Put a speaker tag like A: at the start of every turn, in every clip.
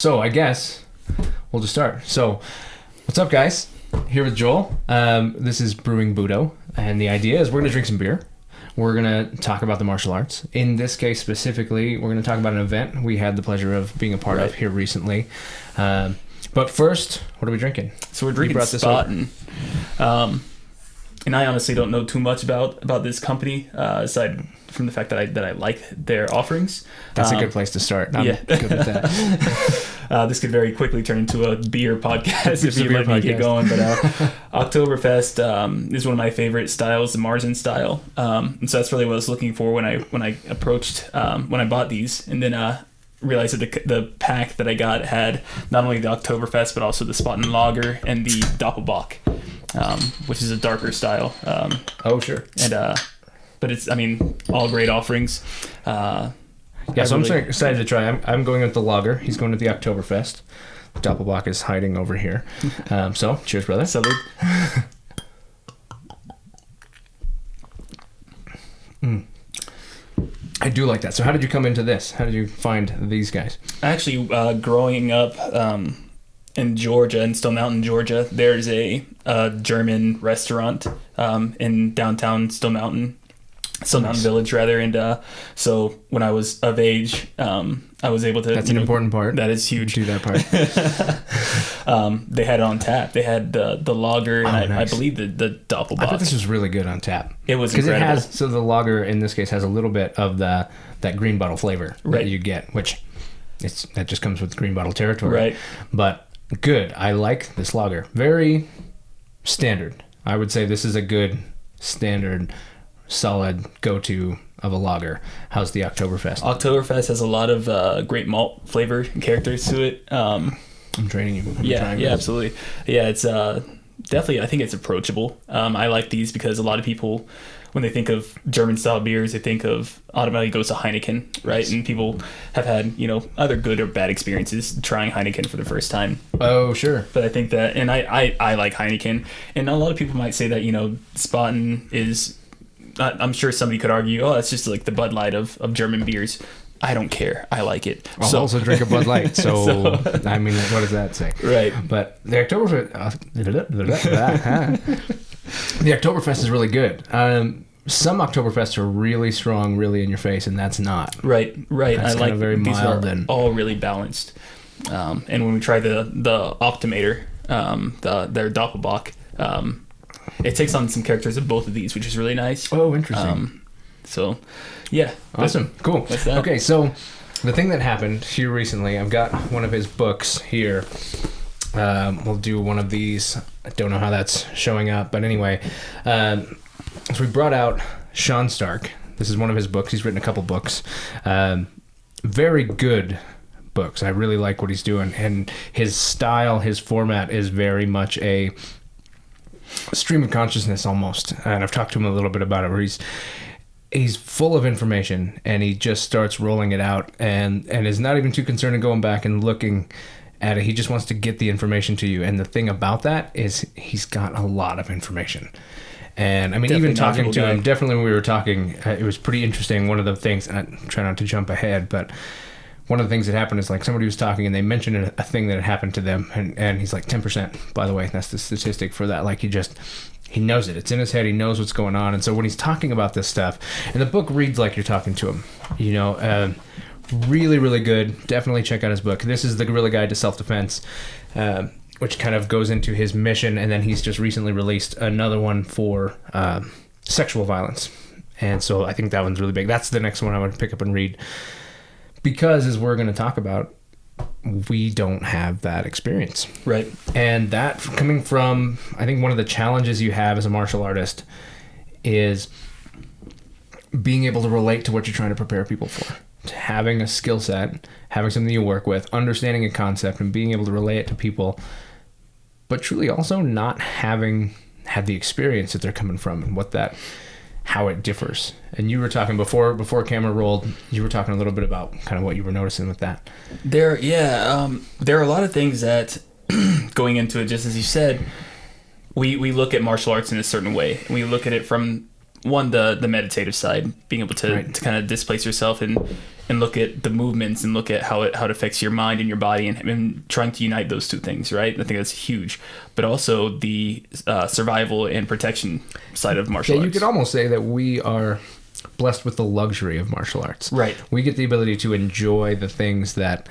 A: So I guess we'll just start. So what's up, guys? Here with Joel. This is BrewingBudo, and the idea is we're going to drink some beer. We're going to talk about the martial arts. In this case specifically, we're going to talk about an event we had the pleasure of being a part of here recently. But first, what are we drinking?
B: So we're drinking Spaten. And I honestly don't know too much about this company, aside from the fact that I like their offerings.
A: That's a good place to start. I'm good with that.
B: This could very quickly turn into a beer podcast if you let me get going. But Oktoberfest is one of my favorite styles, the Marzen style. And so that's really what I was looking for when I approached when I bought these, and then realized that the pack that I got had not only the Oktoberfest but also the Spaten Lager and the Doppelbock, which is a darker style.
A: Oh, sure.
B: And but it's, all great offerings.
A: I'm so excited to try. I'm going with the lager. He's going with the Oktoberfest. The Doppelbock is hiding over here. So, cheers, brother.
B: Salud.
A: I do like that. So how did you come into this? How did you find these guys?
B: Actually, growing up in Georgia, in Stone Mountain, Georgia, there's a German restaurant in downtown Stone Mountain Village, rather. And so when I was of age, I was able to...
A: That's an important part.
B: That is huge.
A: Do that part.
B: They had it on tap. They had the lager, and
A: nice.
B: I believe the Doppelbock.
A: I thought this was really good on tap.
B: It was incredible.
A: So the lager, in this case, has a little bit of that green bottle flavor that you get, which that just comes with green bottle territory.
B: Right.
A: But good. I like this lager. Very standard. I would say this is a good standard solid go-to of a lager. How's the Oktoberfest?
B: Oktoberfest has a lot of great malt flavor and characters to it.
A: I'm training you.
B: Yeah, absolutely. Yeah, it's definitely, I think it's approachable. I like these because a lot of people, when they think of German-style beers, they think of automatically goes to Heineken, right? Yes. And people have had, either good or bad experiences trying Heineken for the first time.
A: Oh, sure.
B: But I think that, and I like Heineken, and a lot of people might say that, Spaten is... I'm sure somebody could argue, that's just like the Bud Light of German beers. I don't care. I like it.
A: I'll also drink a Bud Light. So, what does that say?
B: Right.
A: But the Oktoberfest... the Oktoberfest is really good. Some Oktoberfests are really strong, really in your face, and that's not.
B: Right.
A: That's
B: I like
A: very mild and
B: all really balanced. And when we try the Optimator, their Doppelbock, it takes on some characters of both of these, which is really nice.
A: Oh, interesting.
B: So, yeah.
A: Awesome. Cool.
B: What's that?
A: Okay, so the thing that happened here recently, I've got one of his books here. We'll do one of these. I don't know how that's showing up, but anyway. So we brought out Sean Stark. This is one of his books. He's written a couple books. Very good books. I really like what he's doing. And his style, his format is very much a stream of consciousness almost, and I've talked to him a little bit about it, where he's full of information and he just starts rolling it out and is not even too concerned in going back and looking at it. He just wants to get the information to you, and the thing about that is he's got a lot of information. And even talking to him, definitely when we were talking, it was pretty interesting. One of the things, and I try not to jump ahead, but one of the things that happened is like somebody was talking and they mentioned a thing that had happened to them, and he's like, 10%, by the way, that's the statistic for that. Like he knows it. It's in his head. He knows what's going on. And so when he's talking about this stuff, and the book reads like you're talking to him, really, really good. Definitely check out his book. This is The Guerrilla Guide to Self-Defense, which kind of goes into his mission. And then he's just recently released another one for sexual violence. And so I think that one's really big. That's the next one I would pick up and read. Because, as we're going to talk about, we don't have that experience.
B: Right.
A: And that coming from, I think one of the challenges you have as a martial artist is being able to relate to what you're trying to prepare people for. Having a skill set, having something you work with, understanding a concept, and being able to relay it to people, but truly also not having had the experience that they're coming from and how it differs. And you were talking before camera rolled, you were talking a little bit about kind of what you were noticing with that.
B: There are a lot of things that going into it, just as you said, we look at martial arts in a certain way, and we look at it from the meditative side, being able to kind of displace yourself and look at the movements and look at how it affects your mind and your body, and trying to unite those two things, right? I think that's huge. But also the survival and protection side of martial arts.
A: You could almost say that we are blessed with the luxury of martial arts.
B: Right.
A: We get the ability to enjoy the things that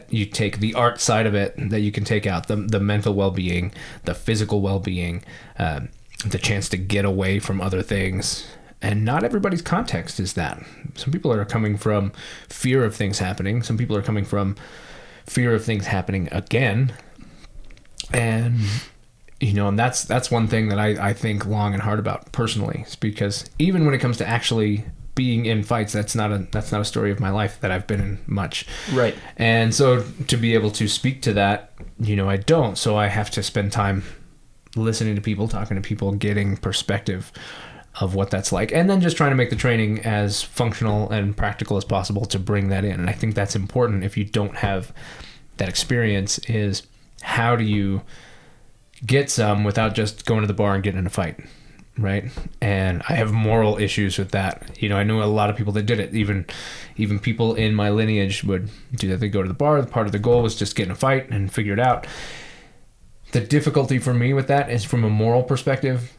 A: you take, the art side of it that you can take out, the mental well-being, the physical well-being, the chance to get away from other things. And not everybody's context is that. Some people are coming from fear of things happening. Some people are coming from fear of things happening again. And, and that's one thing that I think long and hard about personally, is because even when it comes to actually being in fights, that's not a story of my life that I've been in much.
B: Right.
A: And so to be able to speak to that, I don't. So I have to spend time listening to people, talking to people, getting perspective of what that's like, and then just trying to make the training as functional and practical as possible to bring that in. And I think that's important if you don't have that experience, is how do you get some without just going to the bar and getting in a fight, right? And I have moral issues with that. I know a lot of people that did it. Even people in my lineage would do that. They go to the bar. Part of the goal was just get in a fight and figure it out. The difficulty for me with that is from a moral perspective.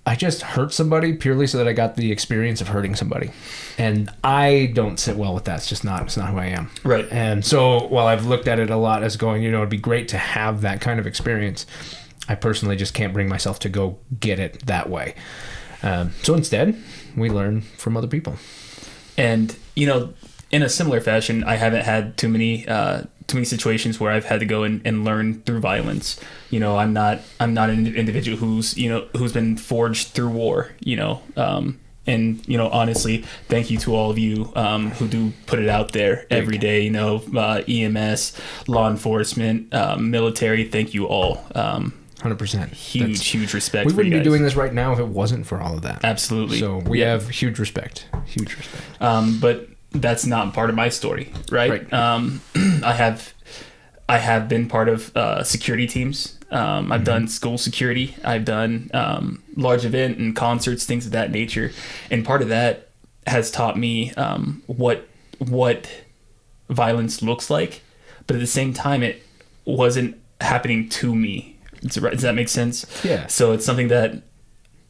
A: I just hurt somebody purely so that I got the experience of hurting somebody. And I don't sit well with that. It's not who I am.
B: Right.
A: And so while I've looked at it a lot as going, it'd be great to have that kind of experience, I personally just can't bring myself to go get it that way. So instead, we learn from other people. And,
B: in a similar fashion, I haven't had too many situations where I've had to go and learn through violence. I'm not an individual who's been forged through war, and honestly, thank you to all of you who do put it out there every day, EMS, law enforcement, military, thank you all.
A: 100%.
B: Huge respect.
A: We
B: for
A: wouldn't
B: you
A: be
B: guys.
A: doing this right now if it wasn't for all of that.
B: Absolutely.
A: So we have huge respect.
B: But that's not part of my story, right? I have been part of security teams. I've done school security. I've done large event and concerts, things of that nature. And part of that has taught me what violence looks like. But at the same time, it wasn't happening to me. Does that make sense?
A: Yeah.
B: So it's something that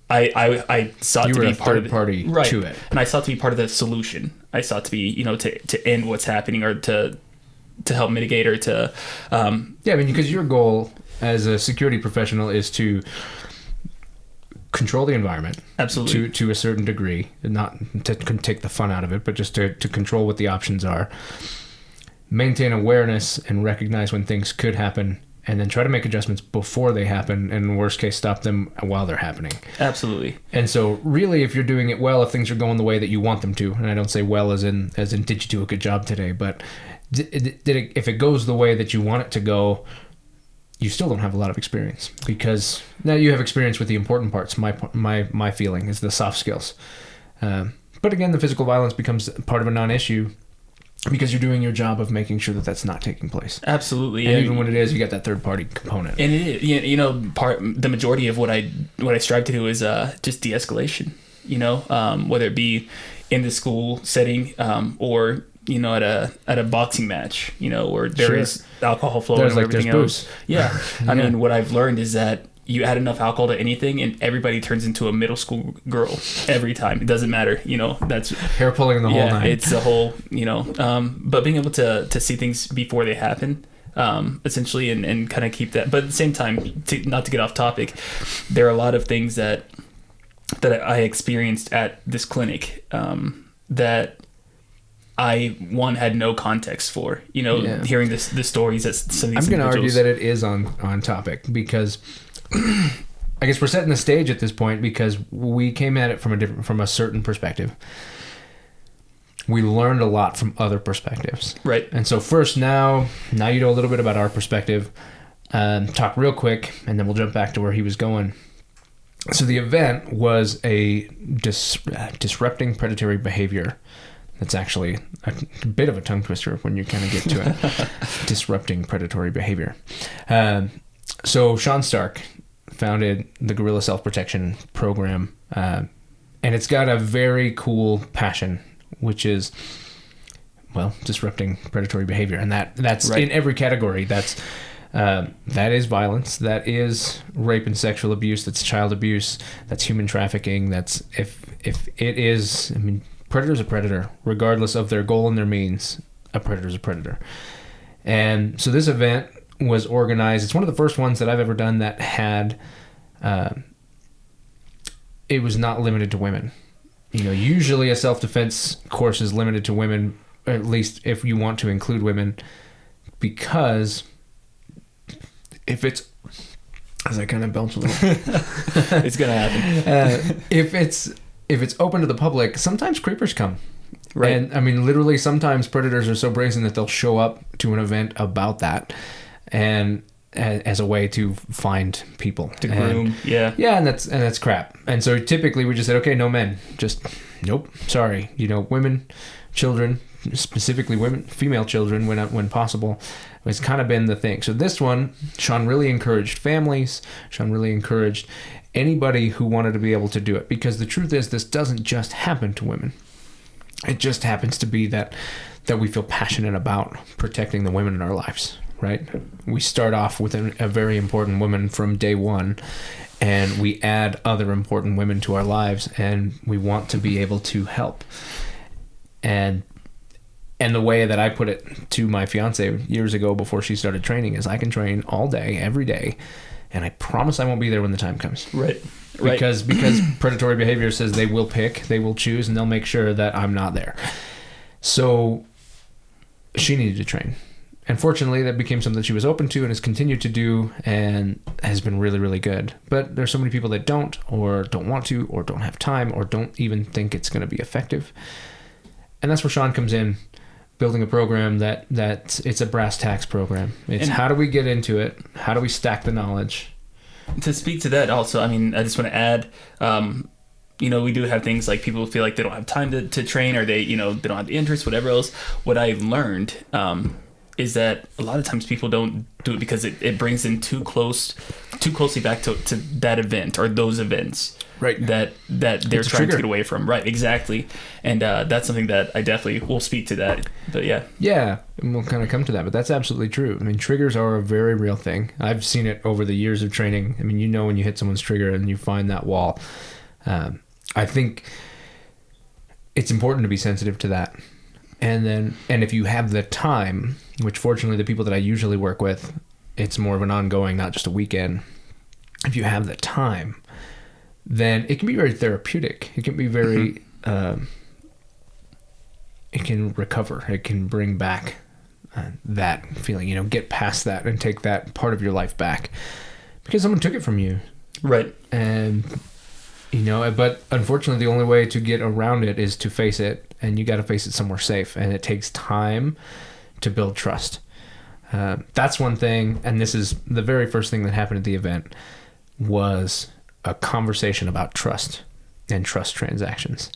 B: I sought to be part of the
A: party to it.
B: And I sought to be part of the solution. I sought to be, to end what's happening, or to help mitigate, or to
A: because your goal as a security professional is to control the environment.
B: Absolutely.
A: To a certain degree, not to take the fun out of it, but just to control what the options are, maintain awareness and recognize when things could happen, and then try to make adjustments before they happen, and in worst case, stop them while they're happening.
B: Absolutely.
A: And so really, if you're doing it well, if things are going the way that you want them to, and I don't say well as in did you do a good job today, but if it goes the way that you want it to go, you still don't have a lot of experience, because now you have experience with the important parts. My feeling is the soft skills. But again, the physical violence becomes part of a non-issue, because you're doing your job of making sure that that's not taking place.
B: Absolutely.
A: And even when it is, you got that third party component.
B: And it is, the majority of what I strive to do is just de-escalation, whether it be in the school setting, or at a boxing match, where there is alcohol flowing and everything else. Yeah. I mean, what I've learned is that you add enough alcohol to anything and everybody turns into a middle school girl every time. It doesn't matter. That's
A: hair pulling the whole night.
B: It's a whole, but being able to see things before they happen, essentially, and kind of keep that. But at the same time, not to get off topic, there are a lot of things that I experienced at this clinic, that I had no context for, hearing the stories that some of these.
A: I'm going to argue that it is on topic, because I guess we're setting the stage at this point, because we came at it from a certain perspective. We learned a lot from other perspectives.
B: Right.
A: And so first, now you know a little bit about our perspective. Talk real quick, and then we'll jump back to where he was going. So the event was a disrupting predatory behavior. That's actually a bit of a tongue twister when you kind of get to it. Disrupting predatory behavior. So Sean Stark founded the Guerrilla Self-Protection Program, and it's got a very cool passion which is, well, disrupting predatory behavior. And that's
B: right.
A: in every category. That is violence. That is rape and sexual abuse. That's child abuse. That's human trafficking. That's if it is, I mean, predator's a predator, regardless of their goal and their means. A predator's a predator. And so this event was organized. It's one of the first ones that I've ever done that had, it was not limited to women. You know, usually a self-defense course is limited to women, or at least if you want to include women, because if it's, as I kind of belch a little,
B: it's gonna happen.
A: If it's open to the public, sometimes creepers come.
B: Right.
A: And I mean, literally, sometimes predators are so brazen that they'll show up to an event about that, and as a way to find people
B: to groom.
A: And that's crap. And so typically we just said, okay, no men, just nope, sorry. You know, women, children, specifically women, female children, when possible, has kind of been the thing. So this one, Sean really encouraged families. Sean really encouraged anybody who wanted to be able to do it, because the truth is, this doesn't just happen to women. It just happens to be that we feel passionate about protecting the women in our lives, right? We start off with a very important woman from day one, and we add other important women to our lives, and we want to be able to help. And the way that I put it to my fiance years ago before she started training is, I can train all day, every day, and I promise I won't be there when the time comes.
B: Right.
A: Because predatory behavior says they will pick, they will choose, and they'll make sure that I'm not there. So she needed to train. And fortunately, that became something she was open to and has continued to do, and has been really, really good. But there's so many people that don't, or don't want to, or don't have time, or don't even think it's going to be effective. And that's where Sean comes in, building a program that it's a brass tacks program. It's how do we get into it? How do we stack the knowledge?
B: To speak to that also, I mean, I just want to add, you know, we do have things like people feel like they don't have time to train, or they don't have the interest, whatever else. What I've learned is that a lot of times people don't do it because it brings them too closely back to that event or those events.
A: Right.
B: That they're trying to get away from. Right, exactly. And that's something that I definitely will speak to that. But yeah. Yeah,
A: and we'll kind of come to that, but that's absolutely true. I mean, triggers are a very real thing. I've seen it over the years of training. I mean, when you hit someone's trigger and you find that wall. I think it's important to be sensitive to that. And if you have the time, which fortunately the people that I usually work with, it's more of an ongoing, not just a weekend. If you have the time, then it can be very therapeutic. It can be very, it can recover. It can bring back that feeling, get past that and take that part of your life back because someone took it from you.
B: Right.
A: And, but unfortunately the only way to get around it is to face it, and you got to face it somewhere safe. And it takes time to build trust. That's one thing. And this is the very first thing that happened at the event was a conversation about trust and trust transactions.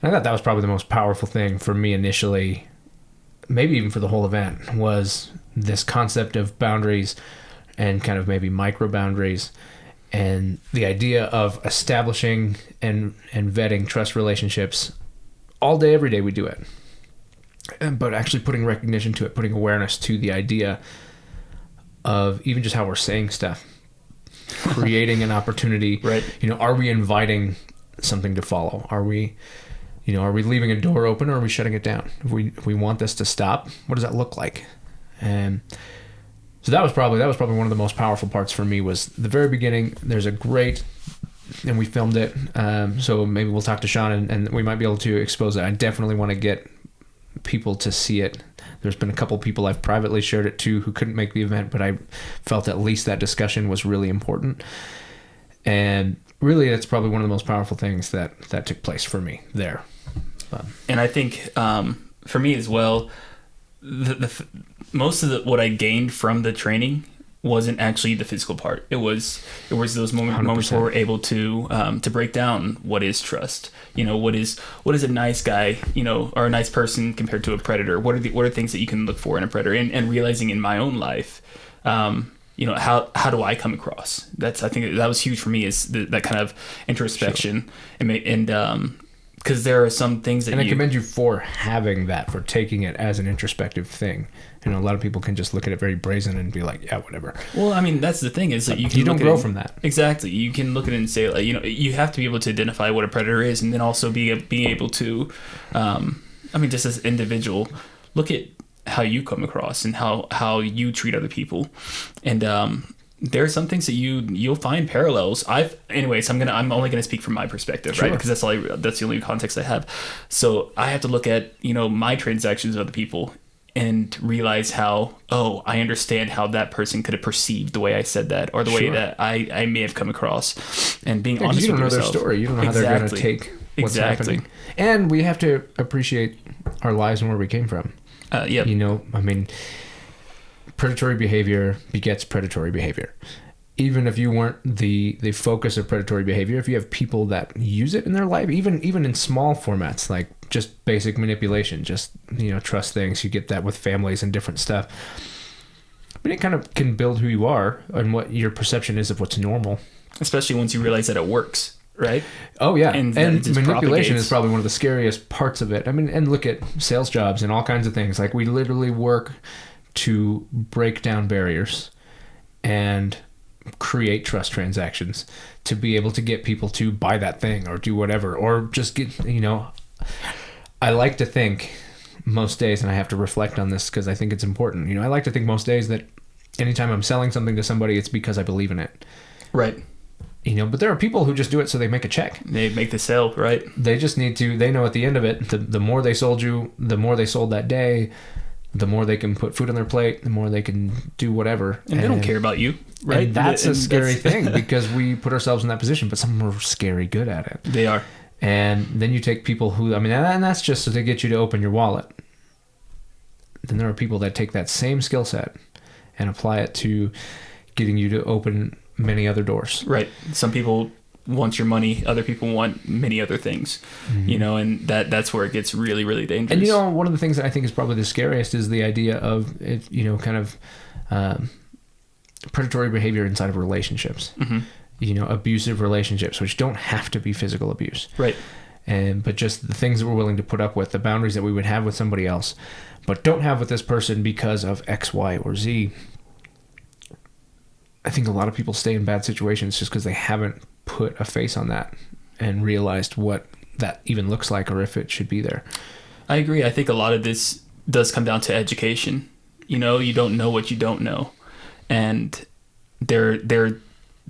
A: And I thought that was probably the most powerful thing for me initially, maybe even for the whole event, was this concept of boundaries and kind of maybe micro boundaries, and the idea of establishing and vetting trust relationships all day, every day we do it. But actually putting recognition to it, putting awareness to the idea of even just how we're saying stuff. Creating an opportunity.
B: Right.
A: Are we inviting something to follow? Are we leaving a door open, or are we shutting it down? If we want this to stop, what does that look like? And so that was probably one of the most powerful parts for me, was the very beginning. There's a great, and we filmed it. So maybe we'll talk to Sean and we might be able to expose it. I definitely want to get people to see it. There's been a couple people I've privately shared it to who couldn't make the event, but I felt at least that discussion was really important. And really, that's probably one of the most powerful things that took place for me there.
B: And I think for me as well, the most of what I gained from the training wasn't actually the physical part. It was those moments where we're able to break down what is trust. What is a nice guy, or a nice person compared to a predator. What are things that you can look for in a predator, and realizing in my own life, how do I come across? I think that was huge for me, is that kind of introspection. Sure. and because there are some things that
A: and I commend you for having that, for taking it as an introspective thing. You know, a lot of people can just look at it very brazen and be like, yeah, whatever.
B: Well, I mean, that's the thing is that
A: you don't grow from that.
B: Exactly. You can look at it and say, like, you know, you have to be able to identify what a predator is, and then also be able to, I mean, just as an individual, look at how you come across and how you treat other people, and there are some things that you'll find parallels. I'm only gonna speak from my perspective,
A: sure.
B: right? Because that's the only context I have. So I have to look at, you know, my transactions with other people and realize how, oh, I understand how that person could have perceived the way I said that, or the way that I may have come across, and being honest with yourself. You don't know their story.
A: You don't know how they're gonna take what's happening. And we have to appreciate our lives and where we came from.
B: Yeah.
A: You know, I mean, predatory behavior begets predatory behavior. Even if you weren't the focus of predatory behavior, if you have people that use it in their life, even in small formats, like just basic manipulation, just, you know, trust things, you get that with families and different stuff. But it kind of can build who you are and what your perception is of what's normal.
B: Especially once you realize that it works, right?
A: Oh, yeah. And manipulation is probably one of the scariest parts of it. I mean, and look at sales jobs and all kinds of things. Like, we literally work to break down barriers and create trust transactions to be able to get people to buy that thing or do whatever, or just get, you know, I like to think most days, and I have to reflect on this because I think it's important. You know, I like to think most days that anytime I'm selling something to somebody, it's because I believe in it.
B: Right.
A: You know, but there are people who just do it so they make a check.
B: They make the sale, right?
A: They just need to, they know at the end of it, the more they sold you, the more they sold that day, the more they can put food on their plate, the more they can do whatever.
B: And they don't care about you, right?
A: And that's a scary thing, because we put ourselves in that position, but some are scary good at it.
B: They are.
A: And then you take people who, I mean, and that's just so they get you to open your wallet. Then there are people that take that same skill set and apply it to getting you to open many other doors.
B: Right. Some people want your money, other people want many other things, you know, and that's where it gets really, really dangerous.
A: And, you know, one of the things that I think is probably the scariest is the idea of, it, you know, kind of predatory behavior inside of relationships. You know, abusive relationships, which don't have to be physical abuse.
B: Right.
A: But just the things that we're willing to put up with, the boundaries that we would have with somebody else, but don't have with this person because of X, Y, or Z. I think a lot of people stay in bad situations just because they haven't put a face on that and realized what that even looks like, or if it should be there.
B: I agree. I think a lot of this does come down to education. You know, you don't know what you don't know. And there are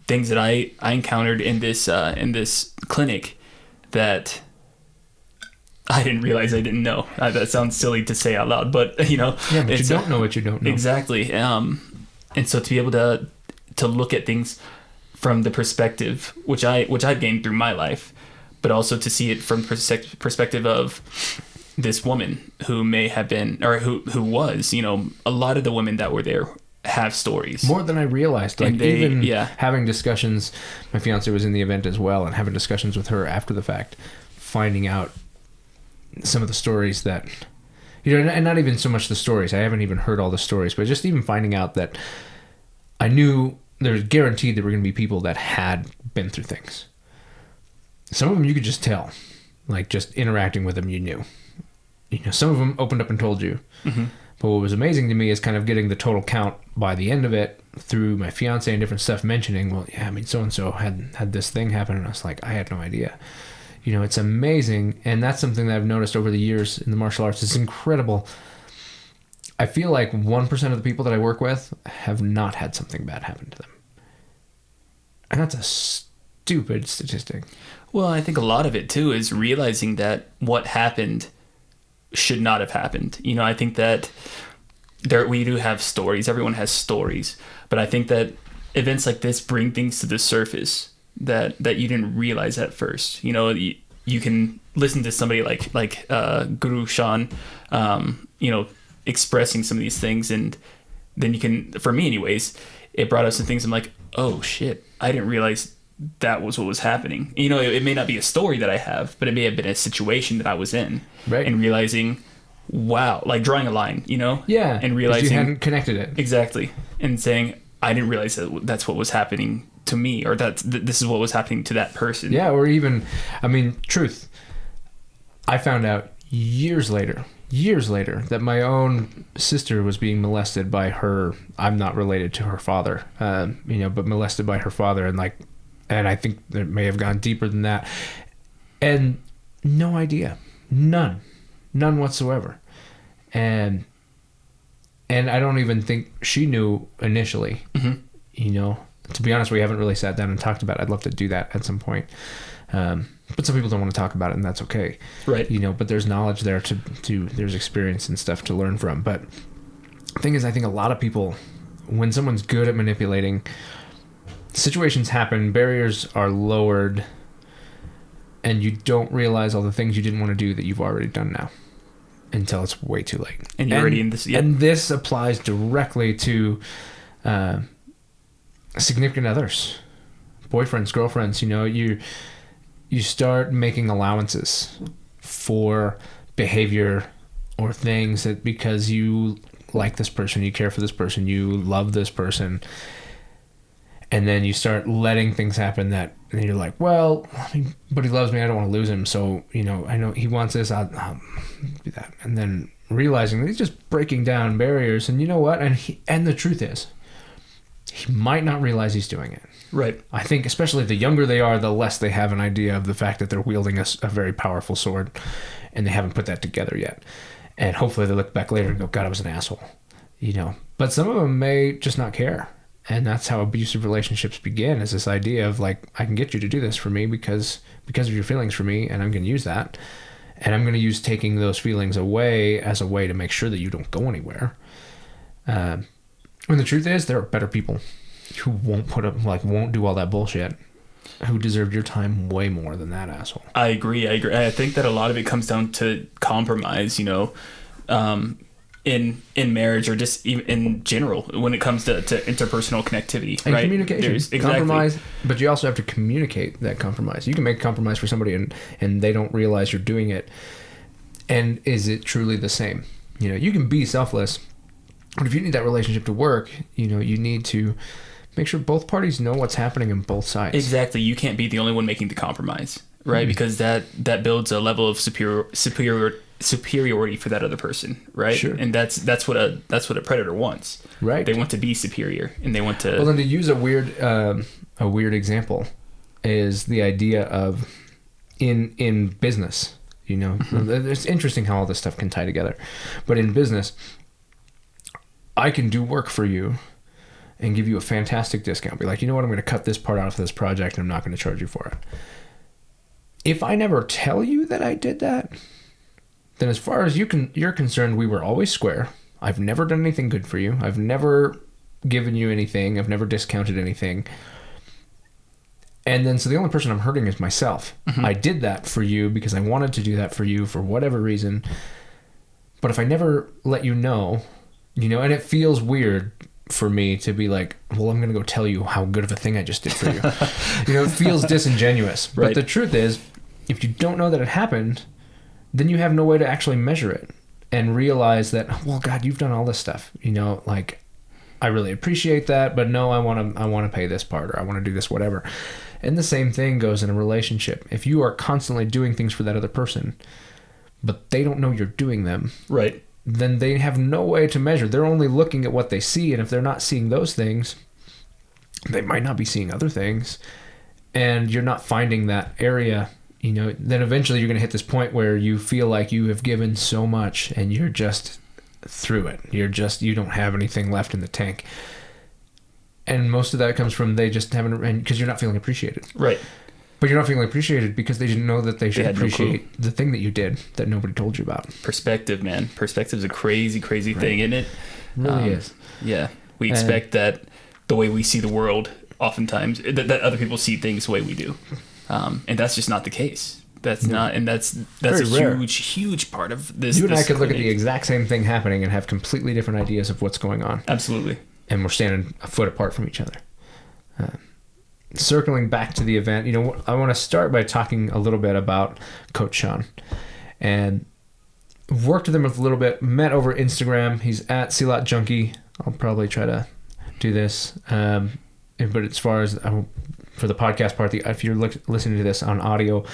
B: things that I encountered in this clinic that I didn't realize I didn't know. That sounds silly to say out loud, but, you know.
A: Yeah, but you don't know what you don't know.
B: Exactly. And so to be able to look at things from the perspective, which I've gained through my life, but also to see it from perspective of this woman who may have been, or who was, you know, a lot of the women that were there have stories.
A: More than I realized. Like, having discussions, my fiance was in the event as well, and having discussions with her after the fact, finding out some of the stories that, you know, and not even so much the stories, I haven't even heard all the stories, but just even finding out that I knew there's guaranteed there were going to be people that had been through things. Some of them you could just tell, like just interacting with them, you knew. You know, some of them opened up and told you. But what was amazing to me is kind of getting the total count by the end of it through my fiance and different stuff mentioning, well, yeah, I mean, so-and-so had this thing happen. And I was like, I had no idea. You know, it's amazing. And that's something that I've noticed over the years in the martial arts. It's incredible. I feel like 1% of the people that I work with have not had something bad happen to them. And that's a stupid statistic.
B: Well, I think a lot of it, too, is realizing that what happened should not have happened. You know, I think that we do have stories. Everyone has stories. But I think that events like this bring things to the surface that you didn't realize at first. You know, you can listen to somebody like Guru Shan, you know, expressing some of these things, and then you can, for me anyways, it brought up some things I'm like, oh shit, I didn't realize that was what was happening. You know, it may not be a story that I have, but it may have been a situation that I was in,
A: right? And
B: realizing, wow, like drawing a line, you know,
A: yeah,
B: and realizing
A: you hadn't connected it
B: exactly, and saying I didn't realize that's what was happening to me, or this is what was happening to that person.
A: Yeah, or even, I mean, truth. I found out years later that my own sister was being molested by her. I'm not related to her father, but molested by her father, and I think it may have gone deeper than that, and no idea, none whatsoever, and I don't even think she knew initially. To be honest, we haven't really sat down and talked about it. I'd love to do that at some point. But some people don't want to talk about it, and that's okay.
B: Right.
A: But there's knowledge there there's experience and stuff to learn from. But the thing is, I think a lot of people, when someone's good at manipulating, situations happen, barriers are lowered, and you don't realize all the things you didn't want to do that you've already done now until it's way too late.
B: And you're already in this. Yep.
A: And this applies directly to significant others, boyfriends, girlfriends. You start making allowances for behavior or things that because you like this person, you care for this person, you love this person, and then you start letting things happen and you're like, well, but he loves me, I don't want to lose him, so I know he wants this, I'll do that, and then realizing that he's just breaking down barriers, and you know what, and the truth is, he might not realize he's doing it.
B: Right.
A: I think especially the younger they are, the less they have an idea of the fact that they're wielding a very powerful sword, and they haven't put that together yet. And hopefully they look back later and go, God, I was an asshole. But some of them may just not care. And that's how abusive relationships begin, is this idea of I can get you to do this for me because of your feelings for me, and I'm going to use that. And I'm going to use taking those feelings away as a way to make sure that you don't go anywhere. When the truth is, there are better people who won't won't do all that bullshit, who deserve your time way more than that asshole. I
B: agree. I think that a lot of it comes down to compromise, in marriage, or just even in general when it comes to interpersonal connectivity,
A: and
B: right?
A: Communication. Compromise, but you also have to communicate that compromise. You can make a compromise for somebody and they don't realize you're doing it. And is it truly the same? You can be selfless, but if you need that relationship to work, you need to make sure both parties know what's happening on both sides.
B: Exactly. You can't be the only one making the compromise, right? Mm-hmm. Because that builds a level of superiority for that other person, right?
A: Sure.
B: And that's what a predator wants.
A: Right.
B: They want to be superior, and they want to.
A: Well, then to use a weird example is the idea of in business. Mm-hmm. It's interesting how all this stuff can tie together, but in business, I can do work for you and give you a fantastic discount. Be like, you know what? I'm going to cut this part out of this project, and I'm not going to charge you for it. If I never tell you that I did that, then as far as you're concerned, we were always square. I've never done anything good for you. I've never given you anything. I've never discounted anything. And then, so the only person I'm hurting is myself. Mm-hmm. I did that for you because I wanted to do that for you for whatever reason. But if I never let you know, and it feels weird for me to be like, well, I'm going to go tell you how good of a thing I just did for you. It feels disingenuous. Right. But the truth is, if you don't know that it happened, then you have no way to actually measure it and realize that, well, God, you've done all this stuff. I really appreciate that, but no, I want to pay this part, or I want to do this, whatever. And the same thing goes in a relationship. If you are constantly doing things for that other person, but they don't know you're doing them,
B: right,
A: then they have no way to measure. They're only looking at what they see, and if they're not seeing those things, they might not be seeing other things, and you're not finding that area. Then eventually you're going to hit this point where you feel like you have given so much and you're just through it. You don't have anything left in the tank. And most of that comes from they just haven't, because you're not feeling appreciated. Right. But you're not feeling appreciated because they didn't know that they should appreciate the thing that you did that nobody told you about.
B: Perspective, man. Perspective is a crazy, crazy thing, isn't it?
A: It really is.
B: Yeah. We expect that the way we see the world, oftentimes, that other people see things the way we do. And that's just not the case. That's not, and that's a huge part of this.
A: You and I could look at the exact same thing happening and have completely different ideas of what's going on.
B: Absolutely.
A: And we're standing a foot apart from each other. Circling back to the event, I want to start by talking a little bit about Coach Sean. And worked with him a little bit, met over Instagram. He's at Sealot Junkie. I'll probably try to do this. But as far as for the podcast part, if you're listening to this on audio,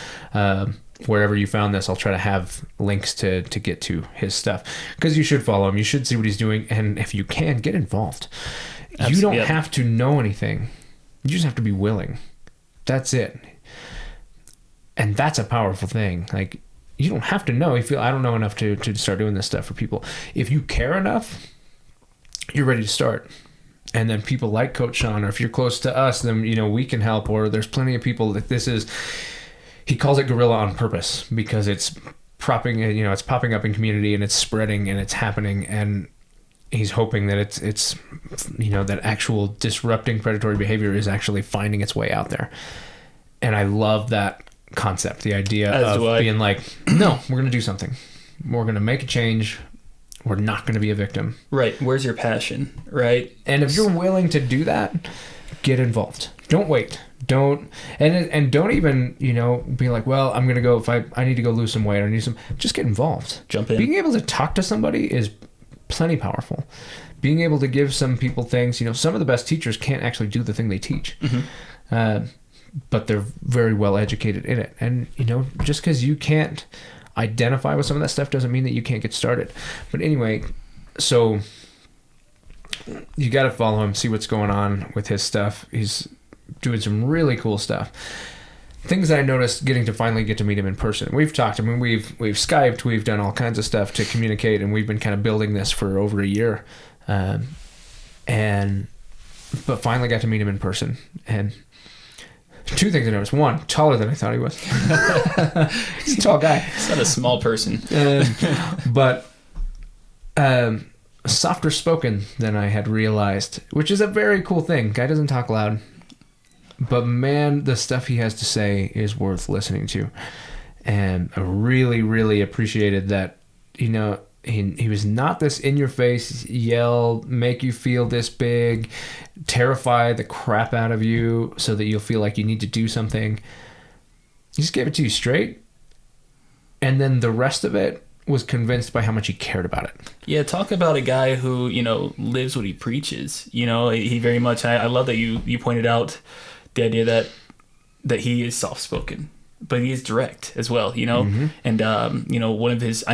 A: wherever you found this, I'll try to have links to get to his stuff, because you should follow him. You should see what he's doing. And if you can, get involved. Absolutely. You don't have to know anything. You just have to be willing. That's it. And that's a powerful thing. Like, you don't have to know. You feel, I don't know enough to start doing this stuff for people. If you care enough, you're ready to start. And then people like Coach Sean, or if you're close to us, then, you know, we can help. Or there's plenty of people that this is, he calls it guerrilla on purpose, because it's it's popping up in community, and it's spreading, and it's happening. And he's hoping that it's that actual disrupting predatory behavior is actually finding its way out there. And I love that concept, the idea of being like, no, we're going to do something. We're going to make a change. We're not going to be a victim.
B: Right. Where's your passion? Right.
A: And if you're willing to do that, get involved. Don't wait. Don't even, be like, well, I'm going to go, if I need to go lose some weight, just get involved.
B: Jump in.
A: Being able to talk to somebody is plenty powerful. Being able to give some people things, some of the best teachers can't actually do the thing they teach. Mm-hmm. But they're very well educated in it. And, just because you can't identify with some of that stuff doesn't mean that you can't get started. But anyway, so you got to follow him, see what's going on with his stuff. He's doing some really cool stuff. Things that I noticed getting to finally get to meet him in person. We've talked, we've Skyped, we've done all kinds of stuff to communicate, and we've been kind of building this for over a year. But finally got to meet him in person. And two things I noticed. One, taller than I thought he was. He's a tall guy.
B: He's not a small person.
A: But softer spoken than I had realized, which is a very cool thing. Guy doesn't talk loud. But man, the stuff he has to say is worth listening to. And I really, really appreciated that, he was not this in-your-face, yell, make you feel this big, terrify the crap out of you so that you'll feel like you need to do something. He just gave it to you straight. And then the rest of it was convinced by how much he cared about it.
B: Yeah, talk about a guy who, lives what he preaches. He very much, I love that you pointed out the idea that he is soft-spoken, but he is direct as well, Mm-hmm. And, I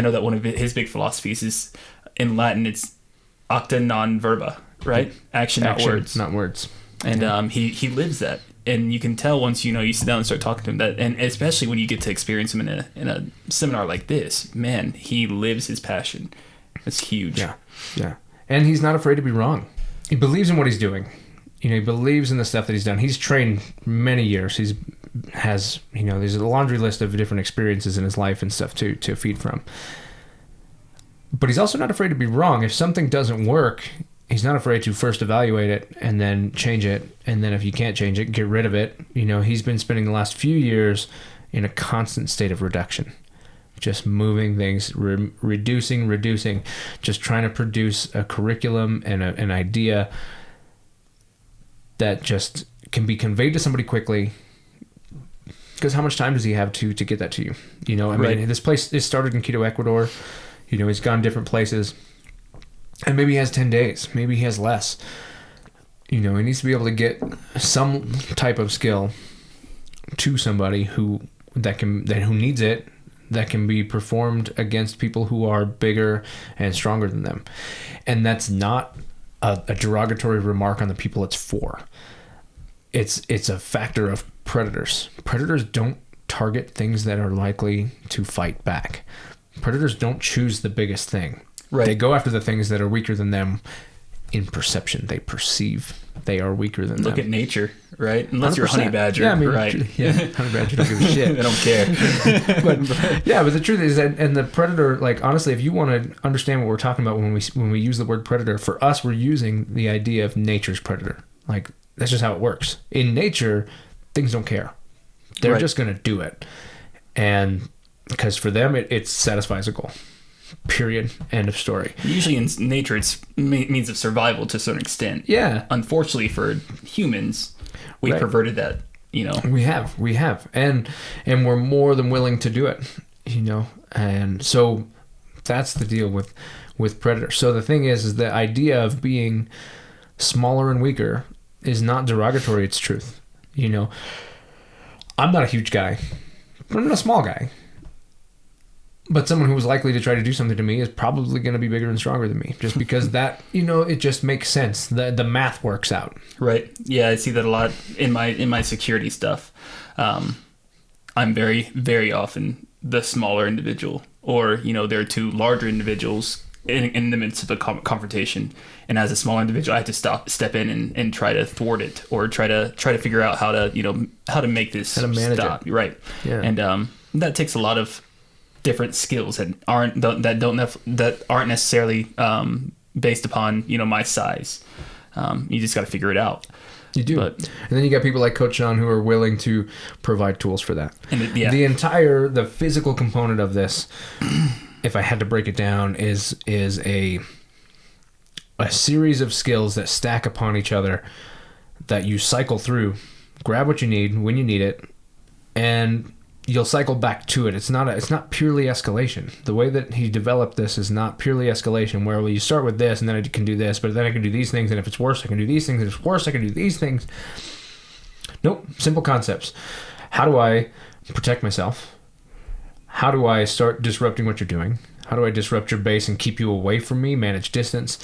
B: know that one of his big philosophies is, in Latin, it's acta non verba, right? Action, not words.
A: Not words.
B: And he lives that. And you can tell once, you sit down and start talking to him, that, and especially when you get to experience him in a seminar like this, man, he lives his passion. That's huge.
A: Yeah. And he's not afraid to be wrong. He believes in what he's doing. He believes in the stuff that he's done. He's trained many years. There's a laundry list of different experiences in his life and stuff to feed from. But he's also not afraid to be wrong. If something doesn't work, he's not afraid to first evaluate it and then change it. And then if you can't change it, get rid of it. He's been spending the last few years in a constant state of reduction. Just moving things, reducing, just trying to produce a curriculum and an idea that just can be conveyed to somebody quickly. Because how much time does he have to get that to you?
B: Right.
A: This place is started in Quito, Ecuador. He's gone different places. And maybe he has 10 days. Maybe he has less. He needs to be able to get some type of skill to somebody who needs it, that can be performed against people who are bigger and stronger than them. And that's not a derogatory remark on the people it's for. It's a factor of predators. Predators don't target things that are likely to fight back. Predators don't choose the biggest thing.
B: Right.
A: They go after the things that are weaker than them in perception. They perceive they are weaker than them.
B: Look at nature, right? Unless 100%. You're a honey badger,
A: right? Yeah, honey badger don't give a shit.
B: They don't care.
A: but the truth is that, and the predator, like, honestly, if you want to understand what we're talking about when we use the word predator, for us, we're using the idea of nature's predator. Like, that's just how it works. In nature, things don't care. They're just going to do it. And because for them, it satisfies a goal. Period. End of story.
B: Usually in nature, it's means of survival to a certain extent.
A: Yeah.
B: Unfortunately for humans, we perverted that,
A: We have. And we're more than willing to do it, And so that's the deal with predators. So the thing is the idea of being smaller and weaker is not derogatory, it's truth. You know, I'm not a huge guy, but I'm not a small guy. But someone who was likely to try to do something to me is probably going to be bigger and stronger than me, just because that, you know, it just makes sense. The math works out.
B: Right. Yeah, I see that a lot in my security stuff. I'm very, very often the smaller individual, or, you know, there are two larger individuals in the midst of a confrontation, and as a small individual, I have to step in and try to thwart it, or try to figure out how to make this stop.
A: It.
B: Right.
A: Yeah.
B: And that takes a lot of different skills that aren't necessarily based upon, you know, my size. You just got to figure it out.
A: You do. And then you got people like Coach Sean who are willing to provide tools for that.
B: And
A: the physical component of this, if I had to break it down, is a series of skills that stack upon each other that you cycle through, grab what you need when you need it, and you'll cycle back to it. It's not purely escalation. The way that he developed this is not purely escalation, where you start with this and then I can do this, but then I can do these things, and if it's worse, I can do these things, and if it's worse, I can do these things. Nope. Simple concepts. How do I protect myself? How do I start disrupting what you're doing? How do I disrupt your base and keep you away from me, manage distance?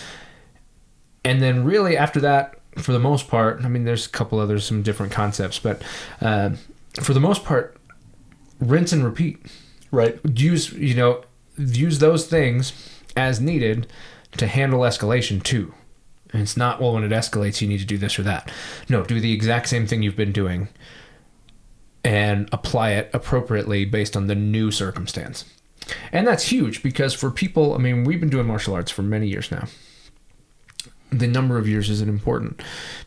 A: And then really after that, for the most part, I mean, there's a couple others, some different concepts, but for the most part, rinse and repeat.
B: Right.
A: Use those things as needed to handle escalation too. And it's not, well, when it escalates, you need to do this or that. No, do the exact same thing you've been doing and apply it appropriately based on the new circumstance. And that's huge, because for people, I mean, we've been doing martial arts for many years now. The number of years isn't important,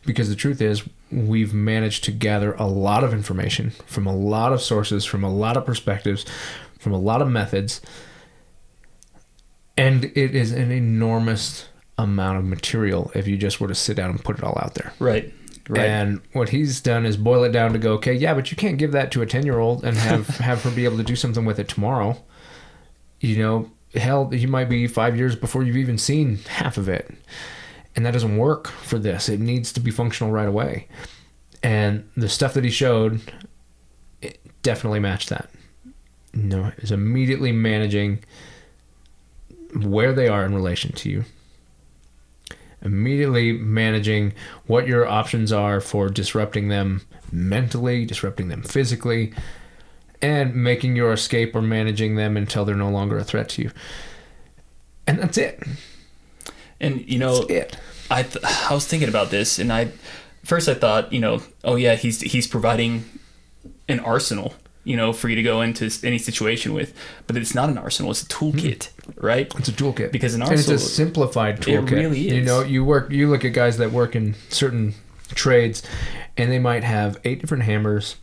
A: because the truth is we've managed to gather a lot of information from a lot of sources, from a lot of perspectives, from a lot of methods, and it is an enormous amount of material if you just were to sit down and put it all out there.
B: Right.
A: And what he's done is boil it down to go, okay, yeah, but you can't give that to a 10-year-old and have her be able to do something with it tomorrow. You know, hell, you might be 5 years before you've even seen half of it. And that doesn't work for this. It needs to be functional right away. And the stuff that he showed, it definitely matched that. You know, it was immediately managing where they are in relation to you. Immediately managing what your options are for disrupting them mentally, disrupting them physically, and making your escape or managing them until they're no longer a threat to you. And that's it.
B: And, you know, I was thinking about this, and first I thought, you know, oh yeah, he's providing an arsenal, you know, for you to go into any situation with, but it's not an arsenal; it's a toolkit, right?
A: It's a toolkit,
B: because an arsenal,
A: and it's a simplified toolkit.
B: It really is.
A: You know, you look at guys that work in certain trades, and they might have 8 different hammers,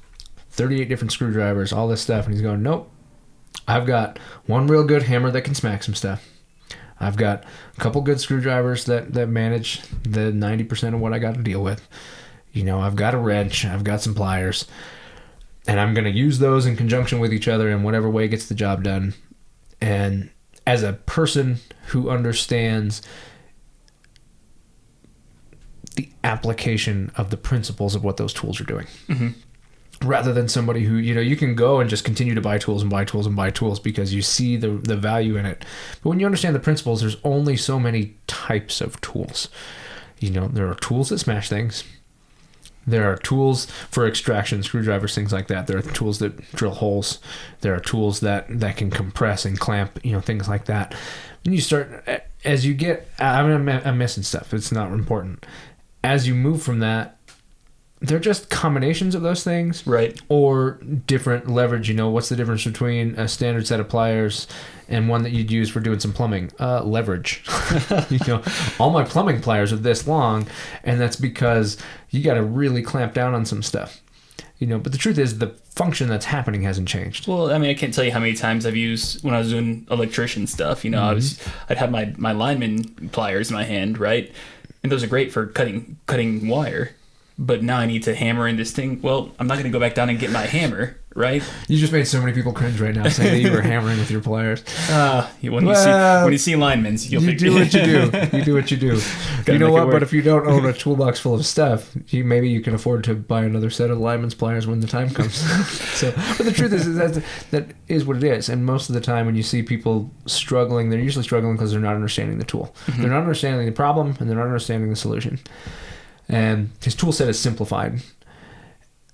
A: 38 different screwdrivers, all this stuff, and he's going, nope, I've got one real good hammer that can smack some stuff. I've got a couple good screwdrivers that manage the 90% of what I got to deal with. You know, I've got a wrench, I've got some pliers, and I'm going to use those in conjunction with each other in whatever way gets the job done. And as a person who understands the application of the principles of what those tools are doing, rather than somebody who, you know, you can go and just continue to buy tools and buy tools and buy tools because you see the value in it. But when you understand the principles, there's only so many types of tools. You know, there are tools that smash things. There are tools for extraction, screwdrivers, things like that. There are tools that drill holes. There are tools that can compress and clamp, you know, things like that. And you start, as you get, I'm missing stuff. It's not important. As you move from that, they're just combinations of those things,
B: right?
A: Or different leverage. You know, what's the difference between a standard set of pliers and one that you'd use for doing some plumbing? Leverage. You know, all my plumbing pliers are this long, and that's because you got to really clamp down on some stuff. You know, but the truth is the function that's happening hasn't changed.
B: Well, I mean, I can't tell you how many times I've used when I was doing electrician stuff. You know, I'd have my lineman pliers in my hand, right? And those are great for cutting wire. but now I need to hammer in this thing. Well, I'm not going to go back down and get my hammer, right?
A: You just made so many people cringe right now saying that you were hammering with your pliers.
B: When you see linemen,
A: you do what you do. You do what you do. You know what? But if you don't own a toolbox full of stuff, maybe you can afford to buy another set of lineman's pliers when the time comes. But the truth is that is what it is. And most of the time when you see people struggling, they're usually struggling because they're not understanding the tool. Mm-hmm. They're not understanding the problem, and they're not understanding the solution. And his tool set is simplified.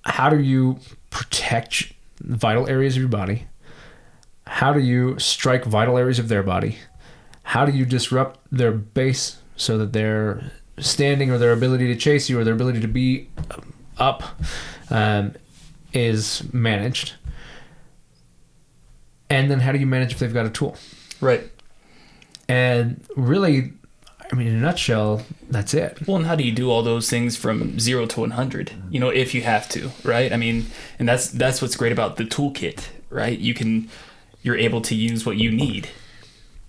A: How do you protect vital areas of your body? How do you strike vital areas of their body? How do you disrupt their base so that their standing or their ability to chase you or their ability to be up is managed? And then how do you manage if they've got a tool?
B: Right.
A: And really, I mean, in a nutshell, that's it.
B: Well, and how do you do all those things from 0 to 100? If you have to, right? I mean, and that's what's great about the toolkit, right? You're able to use what you need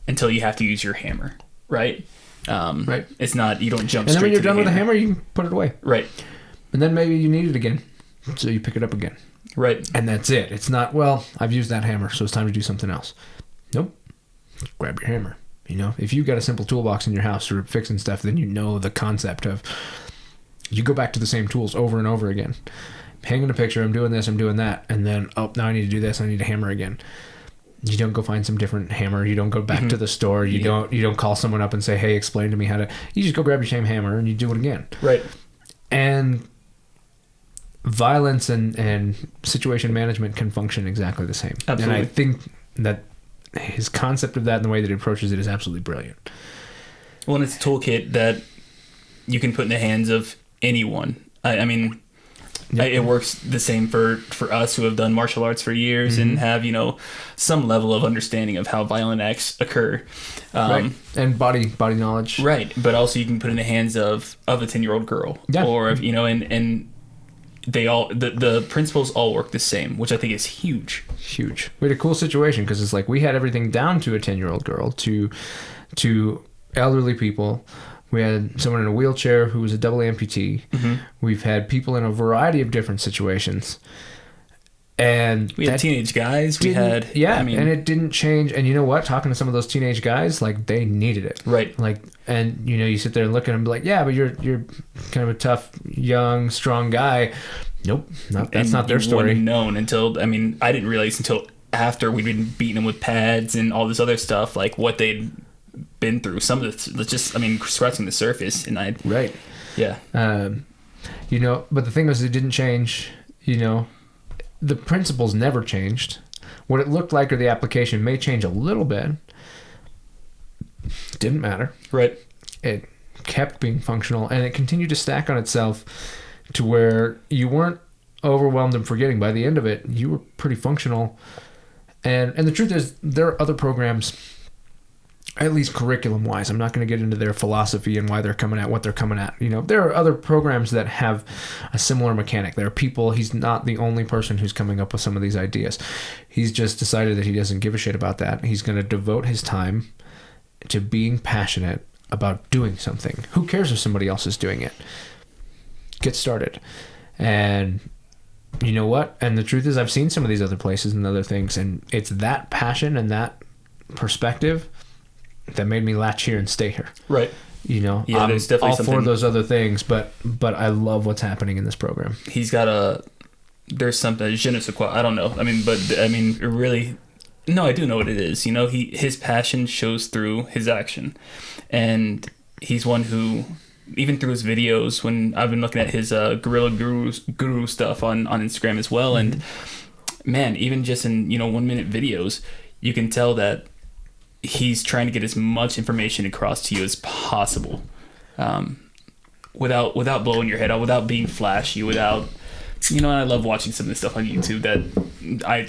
B: until you have to use your hammer, right?
A: Right.
B: It's not, you don't jump
A: and then
B: straight
A: when you're
B: to
A: done
B: the
A: with the hammer, you can put it away.
B: Right.
A: And then maybe you need it again, so you pick it up again.
B: Right.
A: And that's it. It's not, well, I've used that hammer, so it's time to do something else. Nope. Grab your hammer. If you've got a simple toolbox in your house for fixing stuff, then you know the concept of, you go back to the same tools over and over again. Hanging a picture, I'm doing this, I'm doing that, and then, now I need to do this, I need a hammer again. You don't go find some different hammer. You don't go back to the store. You don't call someone up and say, hey, explain to me how to... You just go grab your same hammer and you do it again.
B: Right.
A: And violence and situation management can function exactly the same.
B: Absolutely.
A: And I think that his concept of that and the way that he approaches it is absolutely brilliant.
B: Well, and it's a toolkit that you can put in the hands of anyone. I mean, it works the same for us who have done martial arts for years and have, some level of understanding of how violent acts occur.
A: Right. And body knowledge.
B: Right. But also you can put in the hands of a 10-year-old girl.
A: Yeah.
B: Or, and they all, the principles all work the same, which I think is huge.
A: Huge. We had a cool situation because it's like we had everything down to a 10-year-old girl, to elderly people. We had someone in a wheelchair who was a double amputee. Mm-hmm. We've had people in a variety of different situations. And
B: we had teenage guys. And
A: it didn't change. And you know what? Talking to some of those teenage guys, like, they needed it.
B: Right.
A: Like, and you sit there and look at them and be like, yeah, but you're kind of a tough, young, strong guy. Nope. That's not their story.
B: Wouldn't known until, I didn't realize until after we'd been beating them with pads and all this other stuff, like what they'd been through. Some of it's just, scratching the surface. And
A: right.
B: Yeah.
A: But the thing was, it didn't change, the principles never changed. What it looked like or the application may change a little bit. Didn't matter.
B: Right.
A: It kept being functional, and it continued to stack on itself to where you weren't overwhelmed and forgetting. By the end of it, you were pretty functional. And the truth is, there are other programs, at least curriculum-wise. I'm not going to get into their philosophy and why they're coming at what they're coming at. There are other programs that have a similar mechanic. There are people, he's not the only person who's coming up with some of these ideas. He's just decided that he doesn't give a shit about that. He's going to devote his time to being passionate about doing something. Who cares if somebody else is doing it? Get started. And you know what? And the truth is, I've seen some of these other places and other things, and it's that passion and that perspective that made me latch here and stay here.
B: Right.
A: There's definitely all for those other things, but I love what's happening in this program.
B: He's got there's something, je ne sais quoi, I don't know. Really, no, I do know what it is. His passion shows through his action. And he's one who, even through his videos, when I've been looking at his Gorilla Guru stuff on Instagram as well, mm-hmm. and man, even just in 1-minute videos, you can tell that he's trying to get as much information across to you as possible, without blowing your head out, without being flashy, without, I love watching some of this stuff on YouTube that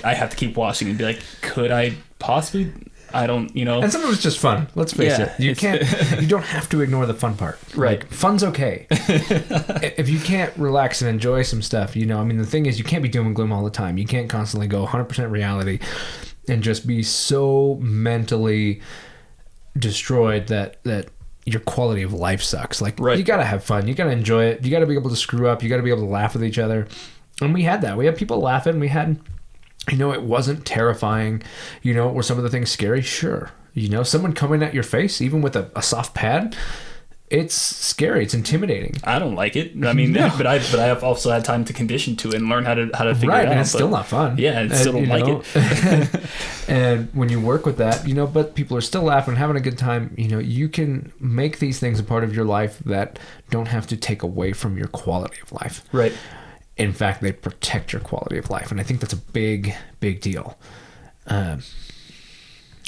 B: I have to keep watching and be like, could I possibly? I don't,
A: And some of it's just fun. Let's face it. You don't have to ignore the fun part.
B: Right.
A: Like, fun's okay. If you can't relax and enjoy some stuff, the thing is, you can't be doom and gloom all the time. You can't constantly go 100% reality and just be so mentally destroyed that your quality of life sucks. Like,
B: right.
A: You got to have fun. You got to enjoy it. You got to be able to screw up. You got to be able to laugh with each other. And we had that. We had people laughing. We had, it wasn't terrifying. Were some of the things scary? Sure. Someone coming at your face, even with a soft pad, it's scary. It's intimidating.
B: I don't like it. I mean, no. but I've also had time to condition to it and learn how to figure it out.
A: And it's still not fun.
B: Yeah, I still don't like it.
A: And when you work with that, but people are still laughing, having a good time. You can make these things a part of your life that don't have to take away from your quality of life.
B: Right.
A: In fact, they protect your quality of life, and I think that's a big, big deal. I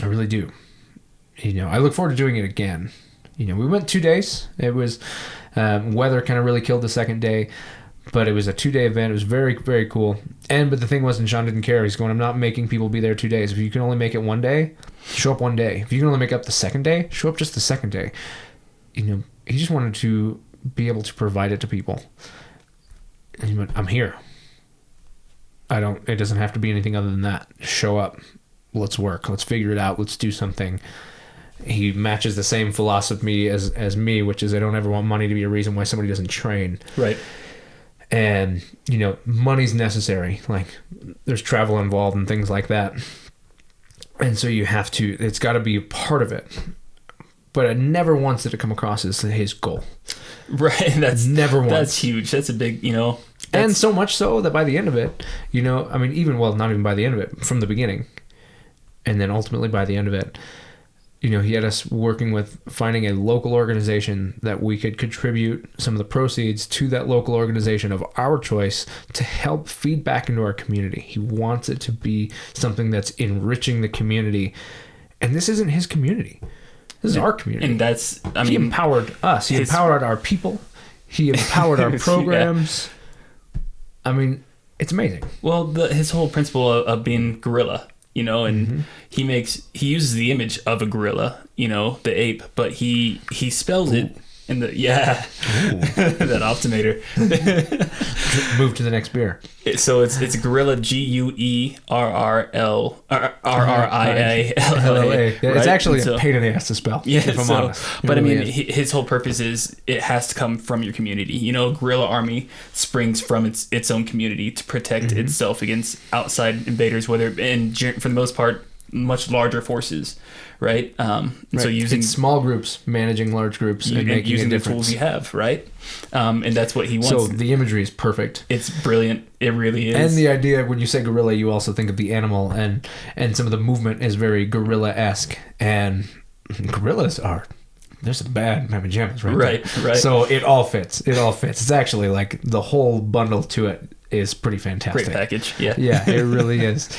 A: really do. I look forward to doing it again. We went 2 days. It was weather kind of really killed the second day, but it was a 2-day event. It was very, very cool. But the thing was, and Sean didn't care. He's going, I'm not making people be there 2 days. If you can only make it 1 day, show up 1 day. If you can only make up the second day, show up just the second day. He just wanted to be able to provide it to people. And he went, I'm here. It doesn't have to be anything other than that. Just show up. Let's work. Let's figure it out. Let's do something. He matches the same philosophy as me, which is I don't ever want money to be a reason why somebody doesn't train.
B: Right.
A: And, money's necessary. Like, there's travel involved and things like that. And so it's got to be a part of it. But I never once did it come across as his goal.
B: Right.
A: Never once.
B: That's huge. That's a big,
A: And so much so that by the end of it, not even by the end of it, from the beginning, and then ultimately by the end of it, he had us working with finding a local organization that we could contribute some of the proceeds to that local organization of our choice to help feed back into our community. He wants it to be something that's enriching the community. And this isn't his community. This is our community.
B: And
A: he empowered us. He empowered our people. He empowered our programs. Yeah. It's amazing.
B: Well, his whole principle of being guerrilla, and he uses the image of a gorilla, the ape, but he spells it in the that optimator.
A: Move to the next beer.
B: So it's gorilla, GUERRLRRIALLA.
A: Right? It's actually a pain in the ass to spell.
B: Yeah,
A: if I'm honest.
B: But really his whole purpose is it has to come from your community. Guerrilla army springs from its own community to protect itself against outside invaders, for the most part, much larger forces, right? So using
A: small groups, managing large groups, and making
B: using
A: the
B: tools you have, right? And that's what he wants.
A: So the imagery is perfect.
B: It's brilliant. It really is.
A: And the idea, when you say gorilla, you also think of the animal, and some of the movement is very gorilla-esque. And gorillas there's some bad mamma jammas, right?
B: Right.
A: So it all fits. It's actually like the whole bundle to it is pretty fantastic.
B: Great package. Yeah.
A: Yeah, it really is.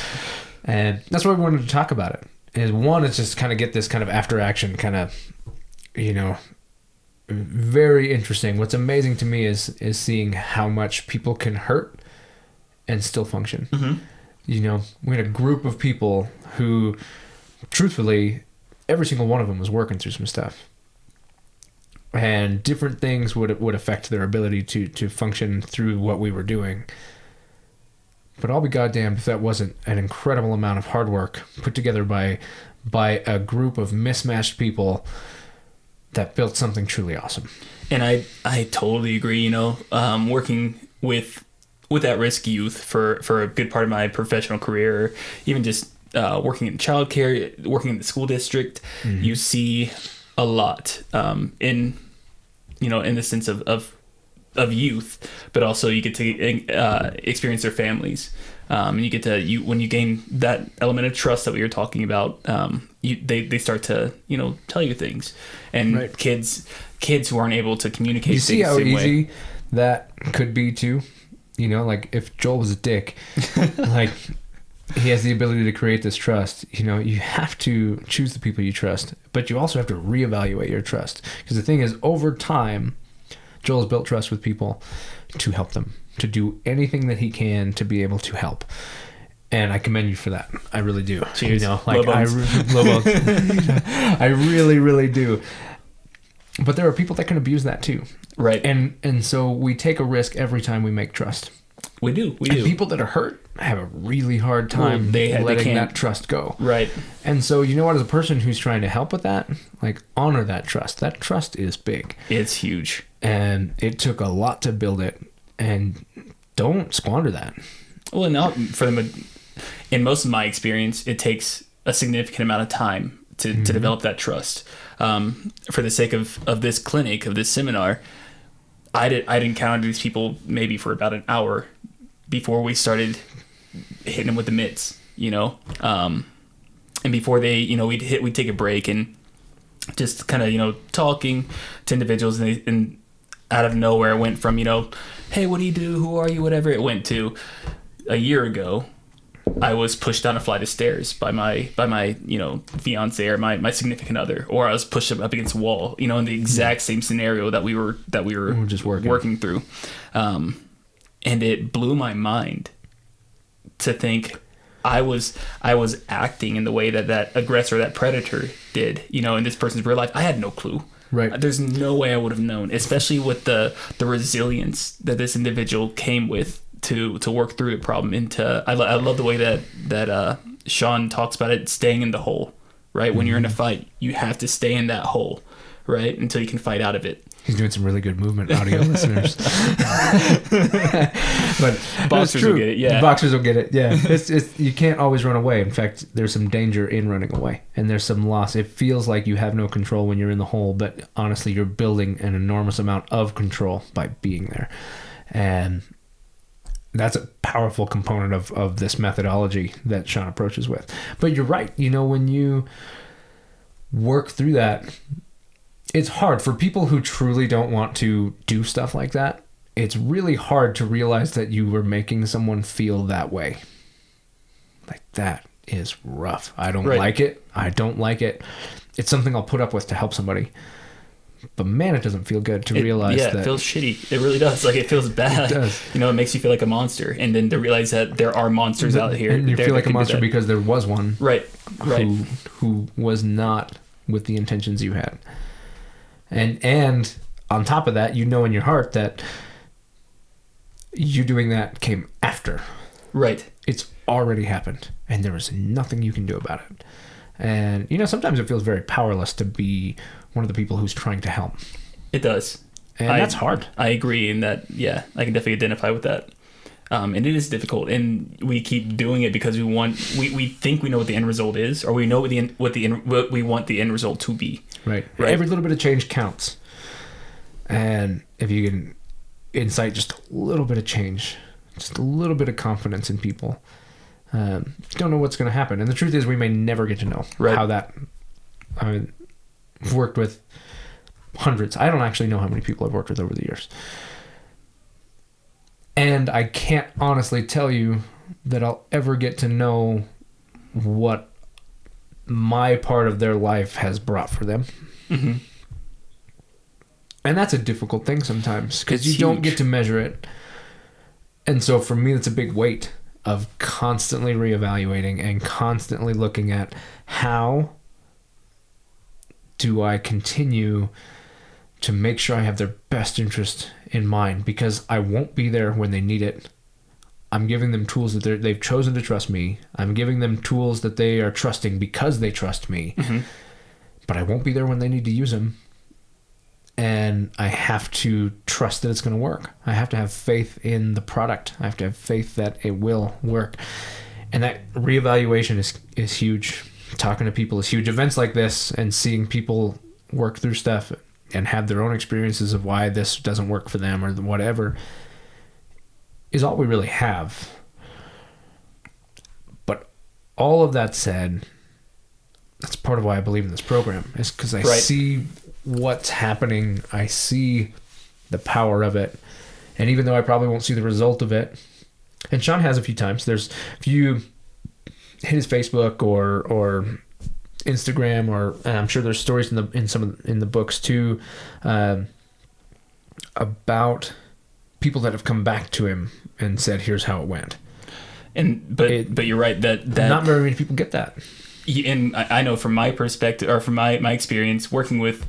A: And that's why we wanted to talk about it. It's just kind of get this kind of after action kind of, very interesting. What's amazing to me is seeing how much people can hurt and still function. Mm-hmm. We had a group of people who, truthfully, every single one of them was working through some stuff. And different things would affect their ability to function through what we were doing. But I'll be goddamned if that wasn't an incredible amount of hard work put together by a group of mismatched people that built something truly awesome.
B: And I totally agree. Working with at-risk youth for a good part of my professional career, even just working in childcare, working in the school district, you see a lot in the sense of youth, but also you get to experience their families, and you get to when you gain that element of trust that we were talking about, they start to tell you things, and kids who aren't able to communicate.
A: You see how easy that could be too, like if Joel was a dick, like he has the ability to create this trust. You have to choose the people you trust, but you also have to reevaluate your trust, because the thing is, over time, Joel's built trust with people to help them, to do anything that he can to be able to help. And I commend you for that. I really do.
B: Cheers.
A: I really, really do. But there are people that can abuse that too.
B: Right.
A: And so we take a risk every time we make trust.
B: We do.
A: And people that are hurt have a really hard time letting that trust go.
B: Right.
A: And so, you know what, as a person who's trying to help with that, like, honor that trust. That trust is big.
B: It's huge.
A: And it took a lot to build it. And don't squander that.
B: Well, in most of my experience, it takes a significant amount of time to develop that trust. For the sake of this clinic, of this seminar, I'd encountered these people maybe for about an hour before we started hitting them with the mitts, you know, and before they, you know, we'd take a break and just kind of, you know, talking to individuals, and out of nowhere it went from, you know, hey, what do you do? Who are you? Whatever. It went to a year ago. I was pushed down a flight of stairs by my you know, fiance or my significant other, or I was pushed up against a wall, you know, in the exact same scenario that we were
A: just working
B: through, and it blew my mind to think I was acting in the way that aggressor, that predator did, you know, in this person's real life. I had no clue.
A: Right.
B: There's no way I would have known, especially with the resilience that this individual came with to work through the problem. I love the way that Sean talks about it, staying in the hole, right? When you're in a fight, you have to stay in that hole, right? Until you can fight out of it.
A: He's doing some really good movement, audio listeners. But
B: boxers will get it, yeah.
A: Boxers will get it, yeah. It's you can't always run away. In fact, there's some danger in running away, and there's some loss. It feels like you have no control when you're in the hole, but honestly, you're building an enormous amount of control by being there. And that's a powerful component of this methodology that Sean approaches with. But you're right. You know, when you work through that, it's hard for people who truly don't want to do stuff like that. It's really hard to realize that you were making someone feel that way. Like, that is rough. I don't like it. I don't like it. It's something I'll put up with to help somebody. But man, it doesn't feel good to realize that.
B: Yeah, it feels shitty. It really does. Like, it feels bad. It does. You know, it makes you feel like a monster. And then to realize that there are monsters out here.
A: And you feel like a monster because there was one.
B: Right.
A: Who was not with the intentions you had. And on top of that, you know in your heart that you doing that came after.
B: Right.
A: It's already happened. And there was nothing you can do about it. And, you know, sometimes it feels very powerless to be one of the people who's trying to help.
B: It does.
A: And that's hard.
B: I agree in that, yeah, I can definitely identify with that. And it is difficult. And we keep doing it because we think we know what the end result is, or we know what we want the end result to be.
A: Right. Every little bit of change counts. And if you can incite just a little bit of change, just a little bit of confidence in people, you don't know what's going to happen. And the truth is, we may never get to know how that... I mean, I've worked with hundreds. I don't actually know how many people I've worked with over the years. And I can't honestly tell you that I'll ever get to know what my part of their life has brought for them.
B: Mm-hmm.
A: And that's a difficult thing sometimes because you don't get to measure it. And so for me, that's a big weight of constantly reevaluating and constantly looking at how do I continue to make sure I have their best interest in mind, because I won't be there when they need it. I'm giving them tools that they've chosen to trust me. I'm giving them tools that they are trusting because they trust me.
B: Mm-hmm.
A: But I won't be there when they need to use them. And I have to trust that it's going to work. I have to have faith in the product. I have to have faith that it will work. And that reevaluation is huge. Talking to people is huge. Events like this and seeing people work through stuff and have their own experiences of why this doesn't work for them or whatever is all we really have. But all of that said, that's part of why I believe in this program, is because I see what's happening. I see the power of it. And even though I probably won't see the result of it, and Sean has a few times, if you hit his Facebook or Instagram, or and I'm sure there's stories in the books too, about people that have come back to him and said, "Here's how it went."
B: But you're right that
A: not very many people get that.
B: And I know from my perspective, or from my experience working with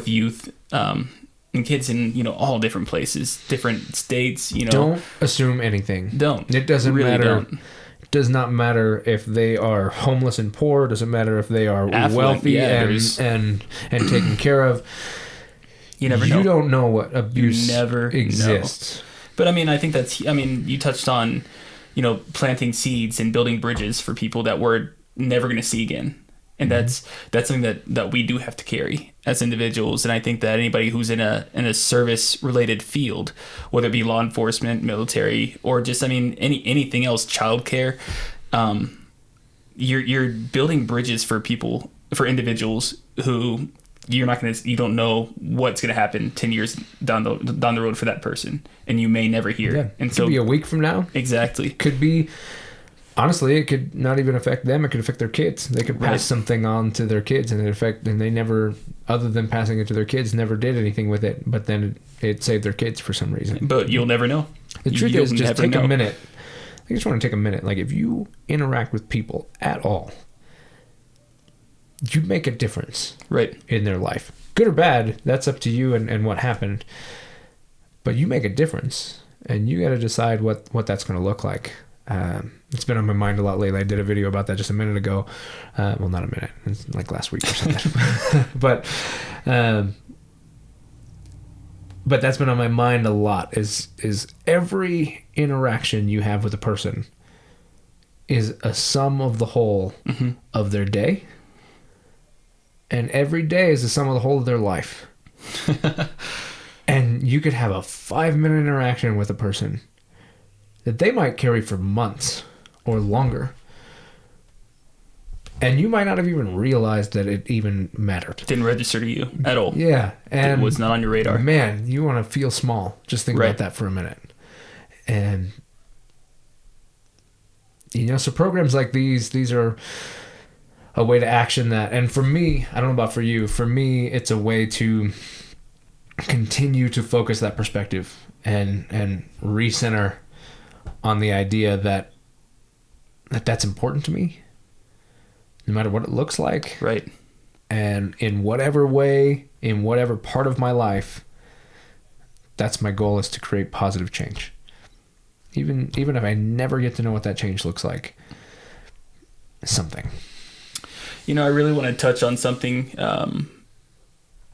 B: youth, And kids in, you know, all different places, different states, you know.
A: Don't assume anything.
B: Don't.
A: It doesn't
B: really
A: matter.
B: Don't.
A: It does not matter if they are homeless and poor. It doesn't matter if they are
B: Affluent,
A: wealthy and taken care of.
B: You never know.
A: You don't know what abuse
B: never
A: exists.
B: Know. But I mean, I think you touched on, you know, planting seeds and building bridges for people that we're never going to see again. And that's something that we do have to carry as individuals. And I think that anybody who's in a service related field, whether it be law enforcement, military, or just, I mean, anything else, childcare, you're building bridges for people, for individuals who you don't know what's going to happen 10 years down the road for that person. And you may never hear.
A: Yeah.
B: And
A: it
B: so
A: could be a week from now.
B: Exactly.
A: Could be, honestly, it could not even affect them. It could affect their kids. They could pass something on to their kids, and they never, other than passing it to their kids, never did anything with it. But then it saved their kids for some reason.
B: But you'll never know.
A: The truth is, just take a minute. I just want to take a minute. Like, if you interact with people at all, you make a difference,
B: right, in
A: their life. Good or bad, that's up to you and what happened. But you make a difference, and you got to decide what that's going to look like. It's been on my mind a lot lately. I did a video about that just a minute ago. Well, not a minute. It's like last week or something. But that's been on my mind a lot. Is every interaction you have with a person is a sum of the whole of their day, and every day is the sum of the whole of their life. And you could have a 5-minute interaction with a person that they might carry for months or longer. And you might not have even realized that it even mattered.
B: Didn't register to you at all.
A: Yeah. And
B: it was not on your radar.
A: Man, you want to feel small. Just think about that for a minute. And, you know, so programs like these are a way to action that. And for me, I don't know about for you, for me, it's a way to continue to focus that perspective and recenter on the idea that that's important to me, no matter what it looks like.
B: Right.
A: And in whatever way, in whatever part of my life, that's my goal, is to create positive change. Even if I never get to know what that change looks like. Something.
B: You know, I really want to touch on something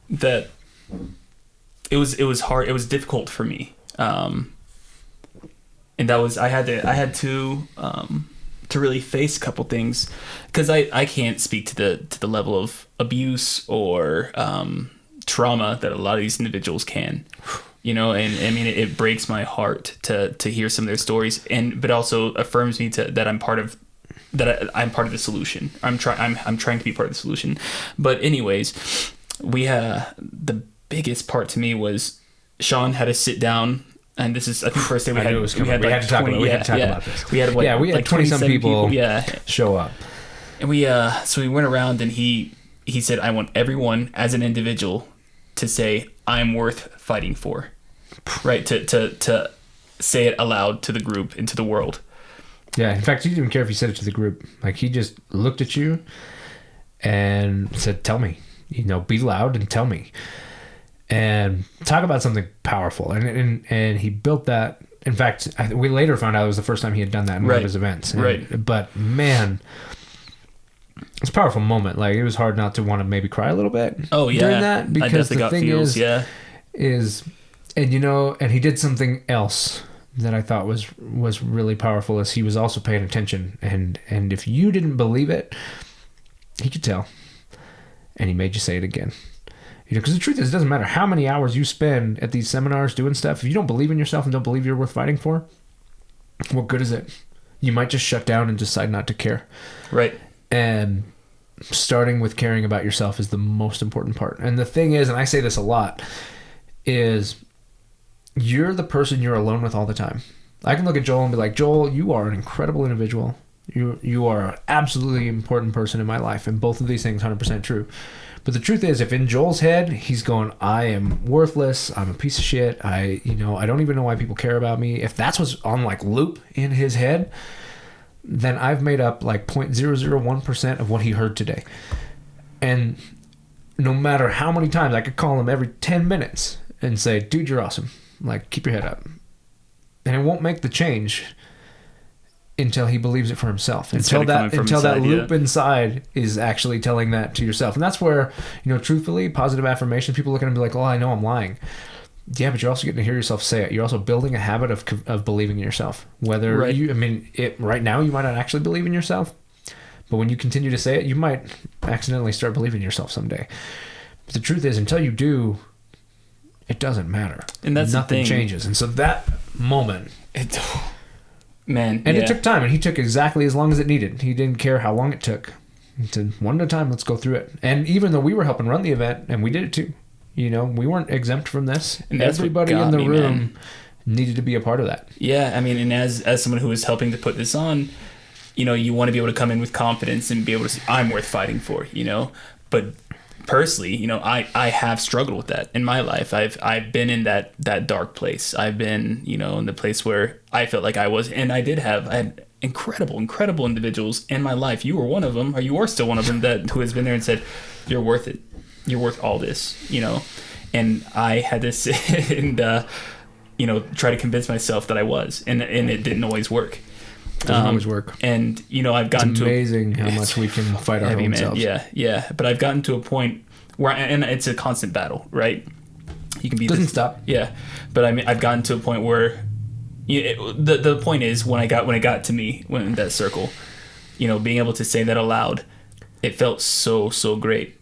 B: that it was hard. It was difficult for me. And that was, I had to really face a couple things, because I can't speak to the level of abuse or trauma that a lot of these individuals can, you know, and I mean, it breaks my heart to hear some of their stories, but also affirms me that I'm part of the solution. I'm trying to be part of the solution. But anyways, the biggest part to me was Sean had to sit down. And this is, I think, first day we had to talk about this. We had we had 20-some people show up, and so we went around, and he said, "I want everyone as an individual to say I'm worth fighting for," right? To say it aloud to the group and to the world.
A: Yeah. In fact, he didn't even care if you said it to the group. Like, he just looked at you and said, "Tell me, you know, be loud and tell me." And talk about something powerful. And he built that. In fact, we later found out it was the first time he had done that in one of his events. But man, it's a powerful moment. Like, it was hard not to want to maybe cry a little bit.
B: Oh yeah,
A: during that, because the thing
B: feels,
A: is, and you know, and he did something else that I thought was really powerful, is he was also paying attention. And if you didn't believe it, he could tell, and he made you say it again. You know, because the truth is, it doesn't matter how many hours you spend at these seminars doing stuff. If you don't believe in yourself and don't believe you're worth fighting for, what good is it? You might just shut down and decide not to care.
B: Right.
A: And starting with caring about yourself is the most important part. And the thing is, and I say this a lot, is you're the person you're alone with all the time. I can look at Joel and be like, "Joel, you are an incredible individual. You are an absolutely important person in my life." And both of these things 100% true. But the truth is, if in Joel's head he's going, "I am worthless, I'm a piece of shit, I don't even know why people care about me," if that's what's on like loop in his head, then I've made up like 0.001% of what he heard today. And no matter how many times, I could call him every 10 minutes and say, dude, you're awesome. Like, keep your head up. And it won't make the change until he believes it for himself. Until that loop inside is actually telling that to yourself. And that's where, truthfully, positive affirmation, people look at it and be like, oh, I know I'm lying. Yeah, but you're also getting to hear yourself say it. You're also building a habit of believing in yourself. Whether right now you might not actually believe in yourself, but when you continue to say it, you might accidentally start believing in yourself someday. But the truth is, until you do, it doesn't matter. And that's nothing changes. And so that moment, it took time, and he took exactly as long as it needed. He didn't care how long it took. He said, one at a time, let's go through it. And even though we were helping run the event, and we did it too, we weren't exempt from this. And everybody in the room needed to be a part of that. Yeah, I mean, and as someone who was helping to put this on, you want to be able to come in with confidence and be able to say, I'm worth fighting for, But personally, I have struggled with that in my life. I've been in that dark place. I've been, in the place where I felt like I was, and I had incredible individuals in my life. You were one of them, or you are still one of them who has been there and said, you're worth it. You're worth all this, and I had to sit and, try to convince myself that I was, and it didn't always work. Doesn't always work.
B: And, I've gotten
A: to... It's amazing how much we can fight our own selves.
B: Yeah. But I've gotten to a point where... And it's a constant battle, right? You can be...
A: Doesn't stop.
B: Yeah. But I've gotten to a point where... the point is, when it got to me, when in that circle, being able to say that aloud, it felt so great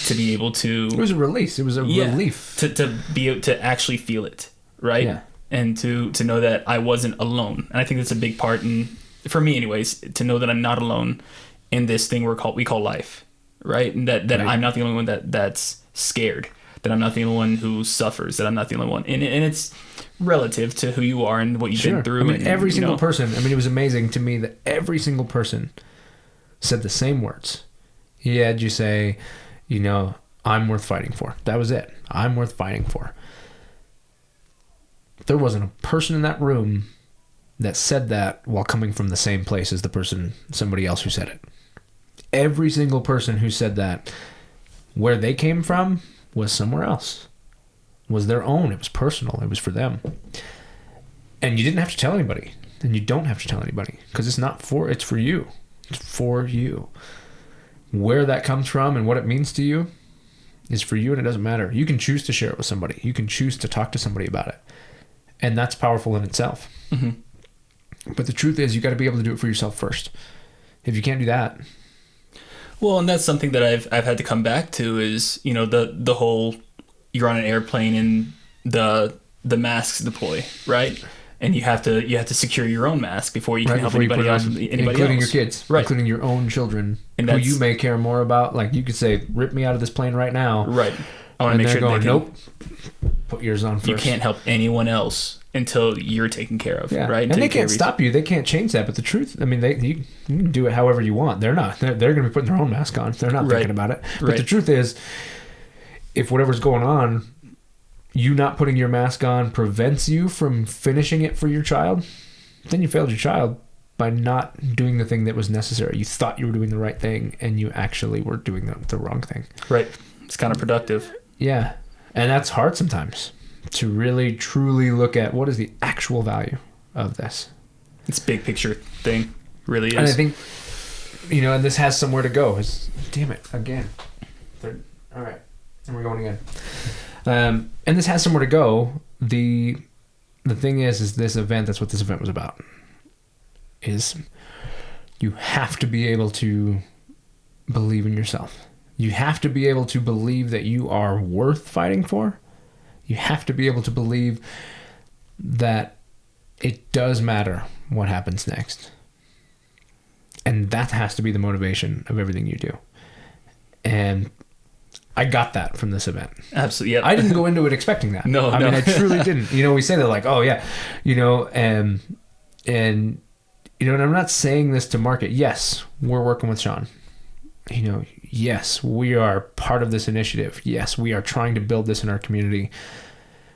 B: to be able to... It
A: was a release. It was a relief.
B: To be able to actually feel it, right? Yeah. And to know that I wasn't alone. And I think that's a big part for me anyways, to know that I'm not alone in this thing we call life, right? And that right. I'm not the only one that's scared, that I'm not the only one who suffers, that I'm not the only one. And it's relative to who you are and what you've been through.
A: I mean, every single person, it was amazing to me that every single person said the same words. He had you say, I'm worth fighting for. That was it. I'm worth fighting for. There wasn't a person in that room that said that while coming from the same place as somebody else who said it. Every single person who said that, where they came from was somewhere else. Was their own. It was personal. It was for them. And you didn't have to tell anybody. And you don't have to tell anybody. Because it's for you. It's for you. Where that comes from and what it means to you is for you, and it doesn't matter. You can choose to share it with somebody. You can choose to talk to somebody about it. And that's powerful in itself. Mm-hmm. But the truth is, you got to be able to do it for yourself first. If you can't do that...
B: Well, and that's something that I've had to come back to is, the whole, you're on an airplane and the masks deploy, right? And you have to secure your own mask before you can help anybody else,
A: including your kids, right? Including your own children, and who you may care more about. Like, you could say, "Rip me out of this plane right now."
B: Right. I want to make sure
A: going, nope. Put yours on first.
B: You can't help anyone else until you're taken care of, right?
A: And they can't stop you. They can't change that. But the truth, you can do it however you want. They're not. They're going to be putting their own mask on. They're not thinking about it. But the truth is, if whatever's going on, you not putting your mask on prevents you from finishing it for your child, then you failed your child by not doing the thing that was necessary. You thought you were doing the right thing, and you actually were doing the wrong thing.
B: Right. It's counterproductive.
A: Yeah. And that's hard sometimes, to really, truly look at what is the actual value of this.
B: It's a big picture thing. Really is.
A: And I think, and this has somewhere to go. Damn it, again. All right. And we're going again. And this has somewhere to go. The thing is this event, that's what this event was about, is you have to be able to believe in yourself. You have to be able to believe that you are worth fighting for. You have to be able to believe that it does matter what happens next. And that has to be the motivation of everything you do. And I got that from this event.
B: Absolutely. Yep.
A: I didn't go into it expecting that.
B: No.
A: I mean, I truly didn't. We say that like, oh yeah, and I'm not saying this to market. Yes, we're working with Sean. Yes, we are part of this initiative. Yes, we are trying to build this in our community.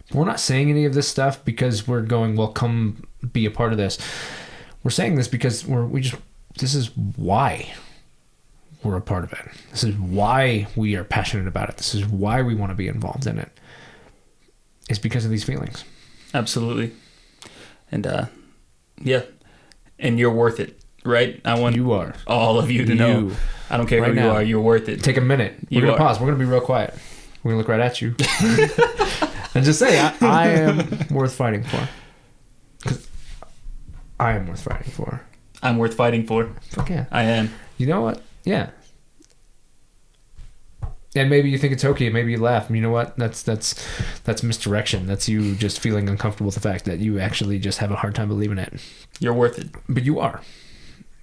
A: But we're not saying any of this stuff because we're going, well, come be a part of this. We're saying this because this is why we're a part of it. This is why we are passionate about it. This is why we want to be involved in it. is because of these feelings.
B: Absolutely. And yeah, and you're worth it, right? I want
A: You are.
B: all of you to know. I don't care
A: Right
B: who you
A: now.
B: are. You're worth it.
A: Take a minute. We're going to pause. We're going to be real quiet. We're going to look right at you. And just say, I am worth fighting for. Because I am worth fighting for.
B: I'm worth fighting for.
A: Fuck yeah.
B: I am.
A: You know what? Yeah. And maybe you think it's okay. Maybe you laugh. You know what? That's misdirection. That's you just feeling uncomfortable with the fact that you actually just have a hard time believing it.
B: You're worth it.
A: But you are.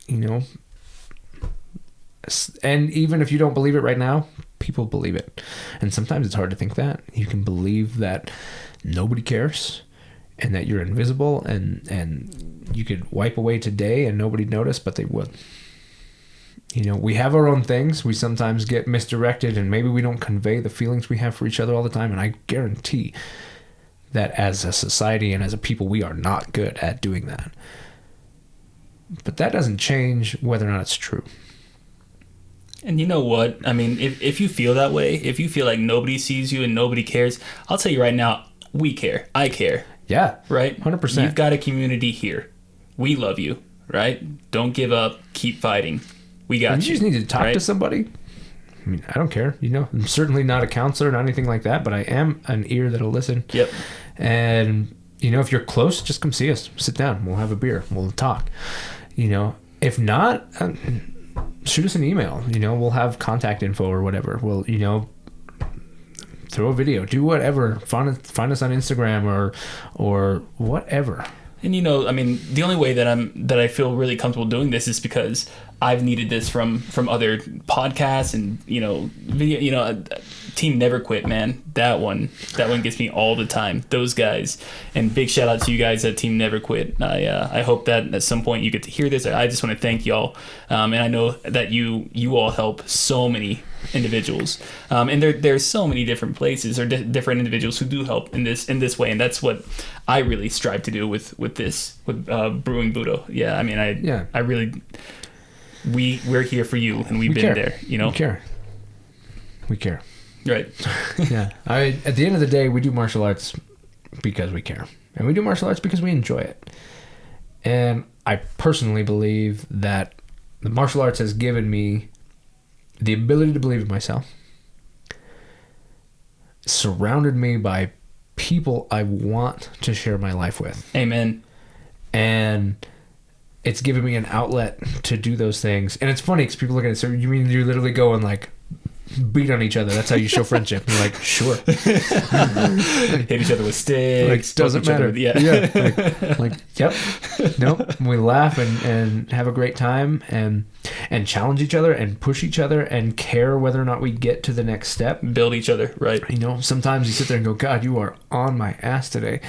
A: You know? And even if you don't believe it right now, people believe it. And sometimes it's hard to think that. You can believe that nobody cares and that you're invisible and you could wipe away today and nobody'd notice, but they would. You know, we have our own things. We sometimes get misdirected and maybe we don't convey the feelings we have for each other all the time. And I guarantee that as a society and as a people, we are not good at doing that. But that doesn't change whether or not it's true.
B: And you know what? I mean, if you feel that way, if you feel like nobody sees you and nobody cares, I'll tell you right now, we care. I care.
A: Yeah.
B: Right?
A: 100%.
B: You've got a community here. We love you, right? Don't give up. Keep fighting. We got you.
A: You just need to talk to somebody. I mean, I don't care. You know, I'm certainly not a counselor, not anything like that, but I am an ear that'll listen.
B: Yep.
A: And, you know, if you're close, just come see us. Sit down. We'll have a beer. We'll talk. You know, if not, shoot us an email. You know, we'll have contact info or whatever. We'll, you know, throw a video. Do whatever. Find us on Instagram or whatever.
B: And you know, I mean, the only way that I feel really comfortable doing this is because I've needed this from other podcasts and, you know, video. You know, Team Never Quit, man. That one gets me all the time. Those guys. And big shout out to you guys at Team Never Quit. I hope that at some point you get to hear this. I just want to thank y'all. And I know that you all help so many individuals. And there's so many different places or different individuals who do help in this way. And that's what I really strive to do with BrewingBudo. Yeah, I mean, I really, we're here for you, and we've been there. You know,
A: we care.
B: Right.
A: Yeah. At the end of the day, we do martial arts because we care, and we do martial arts because we enjoy it. And I personally believe that the martial arts has given me the ability to believe in myself, surrounded me by people I want to share my life with.
B: Amen.
A: And it's given me an outlet to do those things. And it's funny because people look at it, so you mean you literally go and like beat on each other? That's how you show friendship. You're like, sure.
B: Hit each other with sticks.
A: Like, doesn't matter. Yeah. Like, yep. Nope. We laugh and have a great time and challenge each other and push each other and care whether or not we get to the next step.
B: Build each other, right? You
A: know, sometimes you sit there and go, God, you are on my ass today.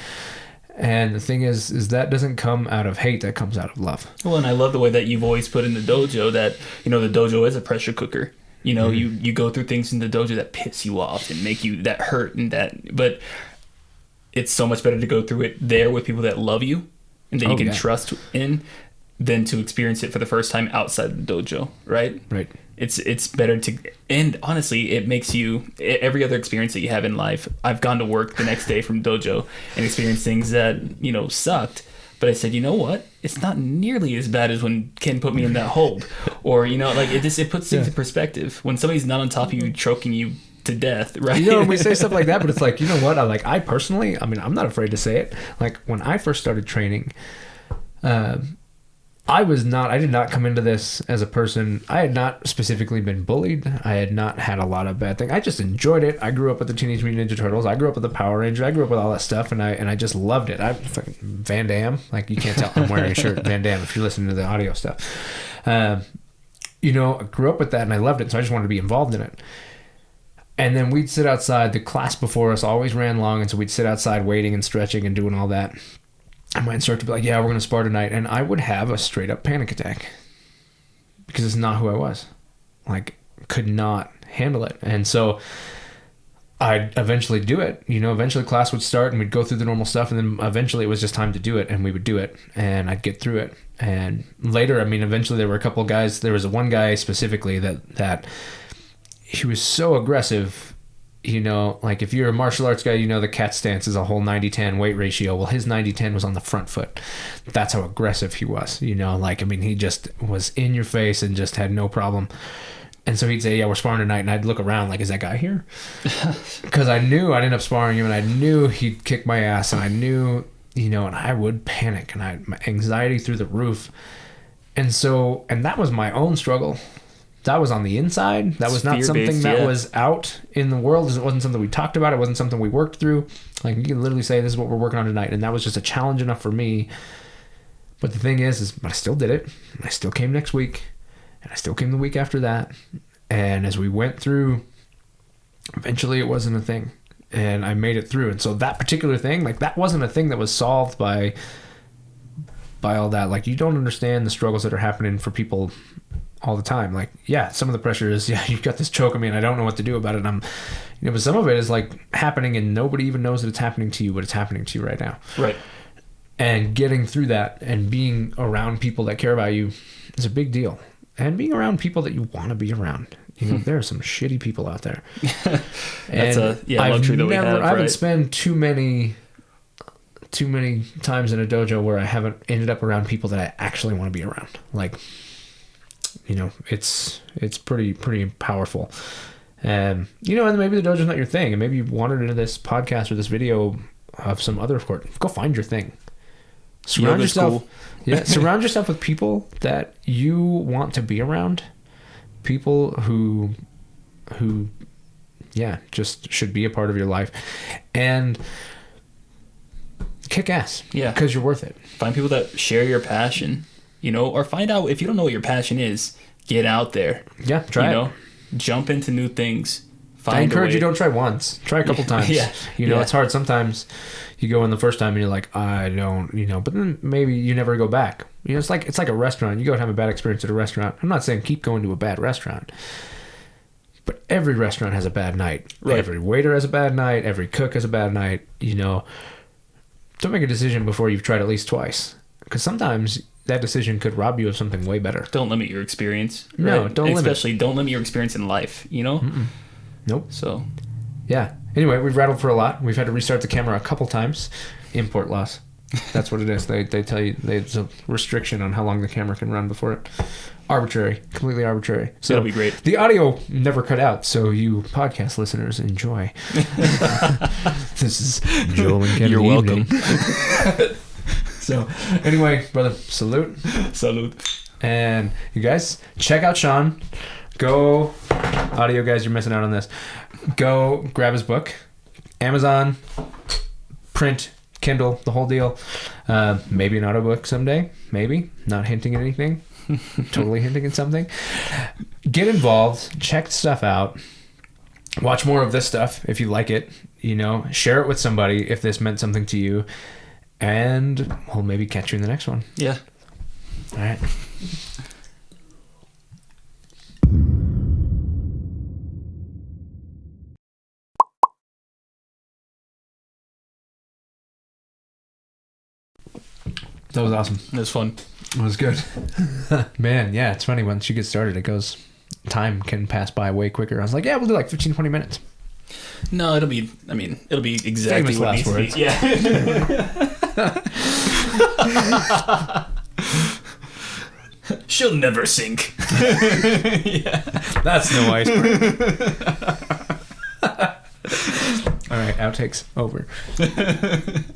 A: And the thing is that doesn't come out of hate, that comes out of love.
B: Well, and I love the way that you've always put in the dojo that, you know, the dojo is a pressure cooker. You know, you go through things in the dojo that piss you off and make you that hurt and that, but it's so much better to go through it there with people that love you and that you can trust in than to experience it for the first time outside the dojo, right?
A: Right.
B: It's better to, and honestly, it makes you, every other experience that you have in life, I've gone to work the next day from dojo and experienced things that, you know, sucked. But I said, you know what? It's not nearly as bad as when Ken put me in that hold. Or, you know, like it puts things in perspective. When somebody's not on top of you, choking you to death, right?
A: You know, we say stuff like that, but it's like, you know what? I personally, I mean, I'm not afraid to say it. Like when I first started training, I did not come into this as a person. I had not specifically been bullied. I had not had a lot of bad things. I just enjoyed it. I grew up with the Teenage Mutant Ninja Turtles. I grew up with the Power Rangers. I grew up with all that stuff, and I just loved it. I fucking Van Damme. Like, you can't tell I'm wearing a shirt, Van Damme, if you're listening to the audio stuff. You know, I grew up with that, and I loved it, so I just wanted to be involved in it. And then we'd sit outside. The class before us always ran long, and so we'd sit outside waiting and stretching and doing all that. I might start to be like, yeah, we're going to spar tonight. And I would have a straight up panic attack because it's not who I was. Like, could not handle it. And so I'd eventually do it. You know, eventually class would start and we'd go through the normal stuff. And then eventually it was just time to do it. And we would do it. And I'd get through it. And later, I mean, eventually there were a couple of guys. There was one guy specifically that he was so aggressive. You know, like if you're a martial arts guy, you know the cat stance is a whole 90-10 weight ratio. Well, his 90-10 was on the front foot. That's how aggressive he was. You know, like, I mean, he just was in your face and just had no problem. And so he'd say, yeah, we're sparring tonight. And I'd look around like, is that guy here? Because I knew I'd end up sparring him, and I knew he'd kick my ass, and I knew, you know, and I would panic, and my anxiety through the roof. And so, and that was my own struggle. That was on the inside. That was not something that was out in the world. It wasn't something we talked about. It wasn't something we worked through. Like, you can literally say, this is what we're working on tonight. And that was just a challenge enough for me. But the thing is I still did it. I still came next week. And I still came the week after that. And as we went through, eventually it wasn't a thing. And I made it through. And so that particular thing, like, that wasn't a thing that was solved by all that. Like, you don't understand the struggles that are happening for people all the time. Like, yeah, some of the pressure is, yeah, you've got this choke on me and I don't know what to do about it. And but some of it is like happening and nobody even knows that it's happening to you, but it's happening to you right now.
B: Right.
A: And getting through that and being around people that care about you is a big deal. And being around people that you want to be around. You know, there are some shitty people out there.
B: That's a luxury that we have.
A: I haven't spent too many times in a dojo where I haven't ended up around people that I actually want to be around. Like, you know, it's pretty powerful. You know, and maybe the dojo's not your thing, and maybe you wandered into this podcast or this video of some other sport. Go find your thing. Surround yourself. Surround yourself with people that you want to be around. People who just should be a part of your life, and kick ass.
B: Yeah,
A: because you're worth it.
B: Find people that share your passion. You know, or find out, if you don't know what your passion is, get out there.
A: Yeah, try it.
B: Jump into new things.
A: I encourage you, don't try once. Try a couple times.
B: Yeah.
A: You know, it's hard. Sometimes you go in the first time and you're like, I don't, you know, but then maybe you never go back. You know, it's like a restaurant. You go and have a bad experience at a restaurant. I'm not saying keep going to a bad restaurant, but every restaurant has a bad night. Right. Every waiter has a bad night. Every cook has a bad night. You know, don't make a decision before you've tried at least twice, because sometimes that decision could rob you of something way better.
B: Don't limit your experience.
A: No,
B: don't limit your experience in life, you know?
A: Mm-mm. Nope.
B: So,
A: yeah. Anyway, we've rattled for a lot. We've had to restart the camera a couple times. Import loss. That's what it is. They tell you there's a restriction on how long the camera can run before it. Arbitrary. Completely arbitrary. So
B: that'll be great.
A: The audio never cut out, so you podcast listeners enjoy. This is Joel and Kevin.
B: You're welcome.
A: So, anyway, brother, salute.
B: Salute.
A: And you guys, check out Sean. Go, audio guys, you're missing out on this. Go grab his book. Amazon, print, Kindle, the whole deal. Maybe an audiobook someday. Maybe. Not hinting at anything. Totally hinting at something. Get involved. Check stuff out. Watch more of this stuff if you like it. You know, share it with somebody if this meant something to you. And we'll maybe catch you in the next one.
B: Yeah.
A: All right. That was awesome.
B: It was fun.
A: It was good. Man, yeah, it's funny. Once you get started, time can pass by way quicker. I was like, yeah, we'll do like 15, 20 minutes.
B: No, it'll be exactly
A: famous
B: what
A: last words.
B: Yeah. She'll never sink.
A: Yeah. That's no iceberg. All right, outtakes over.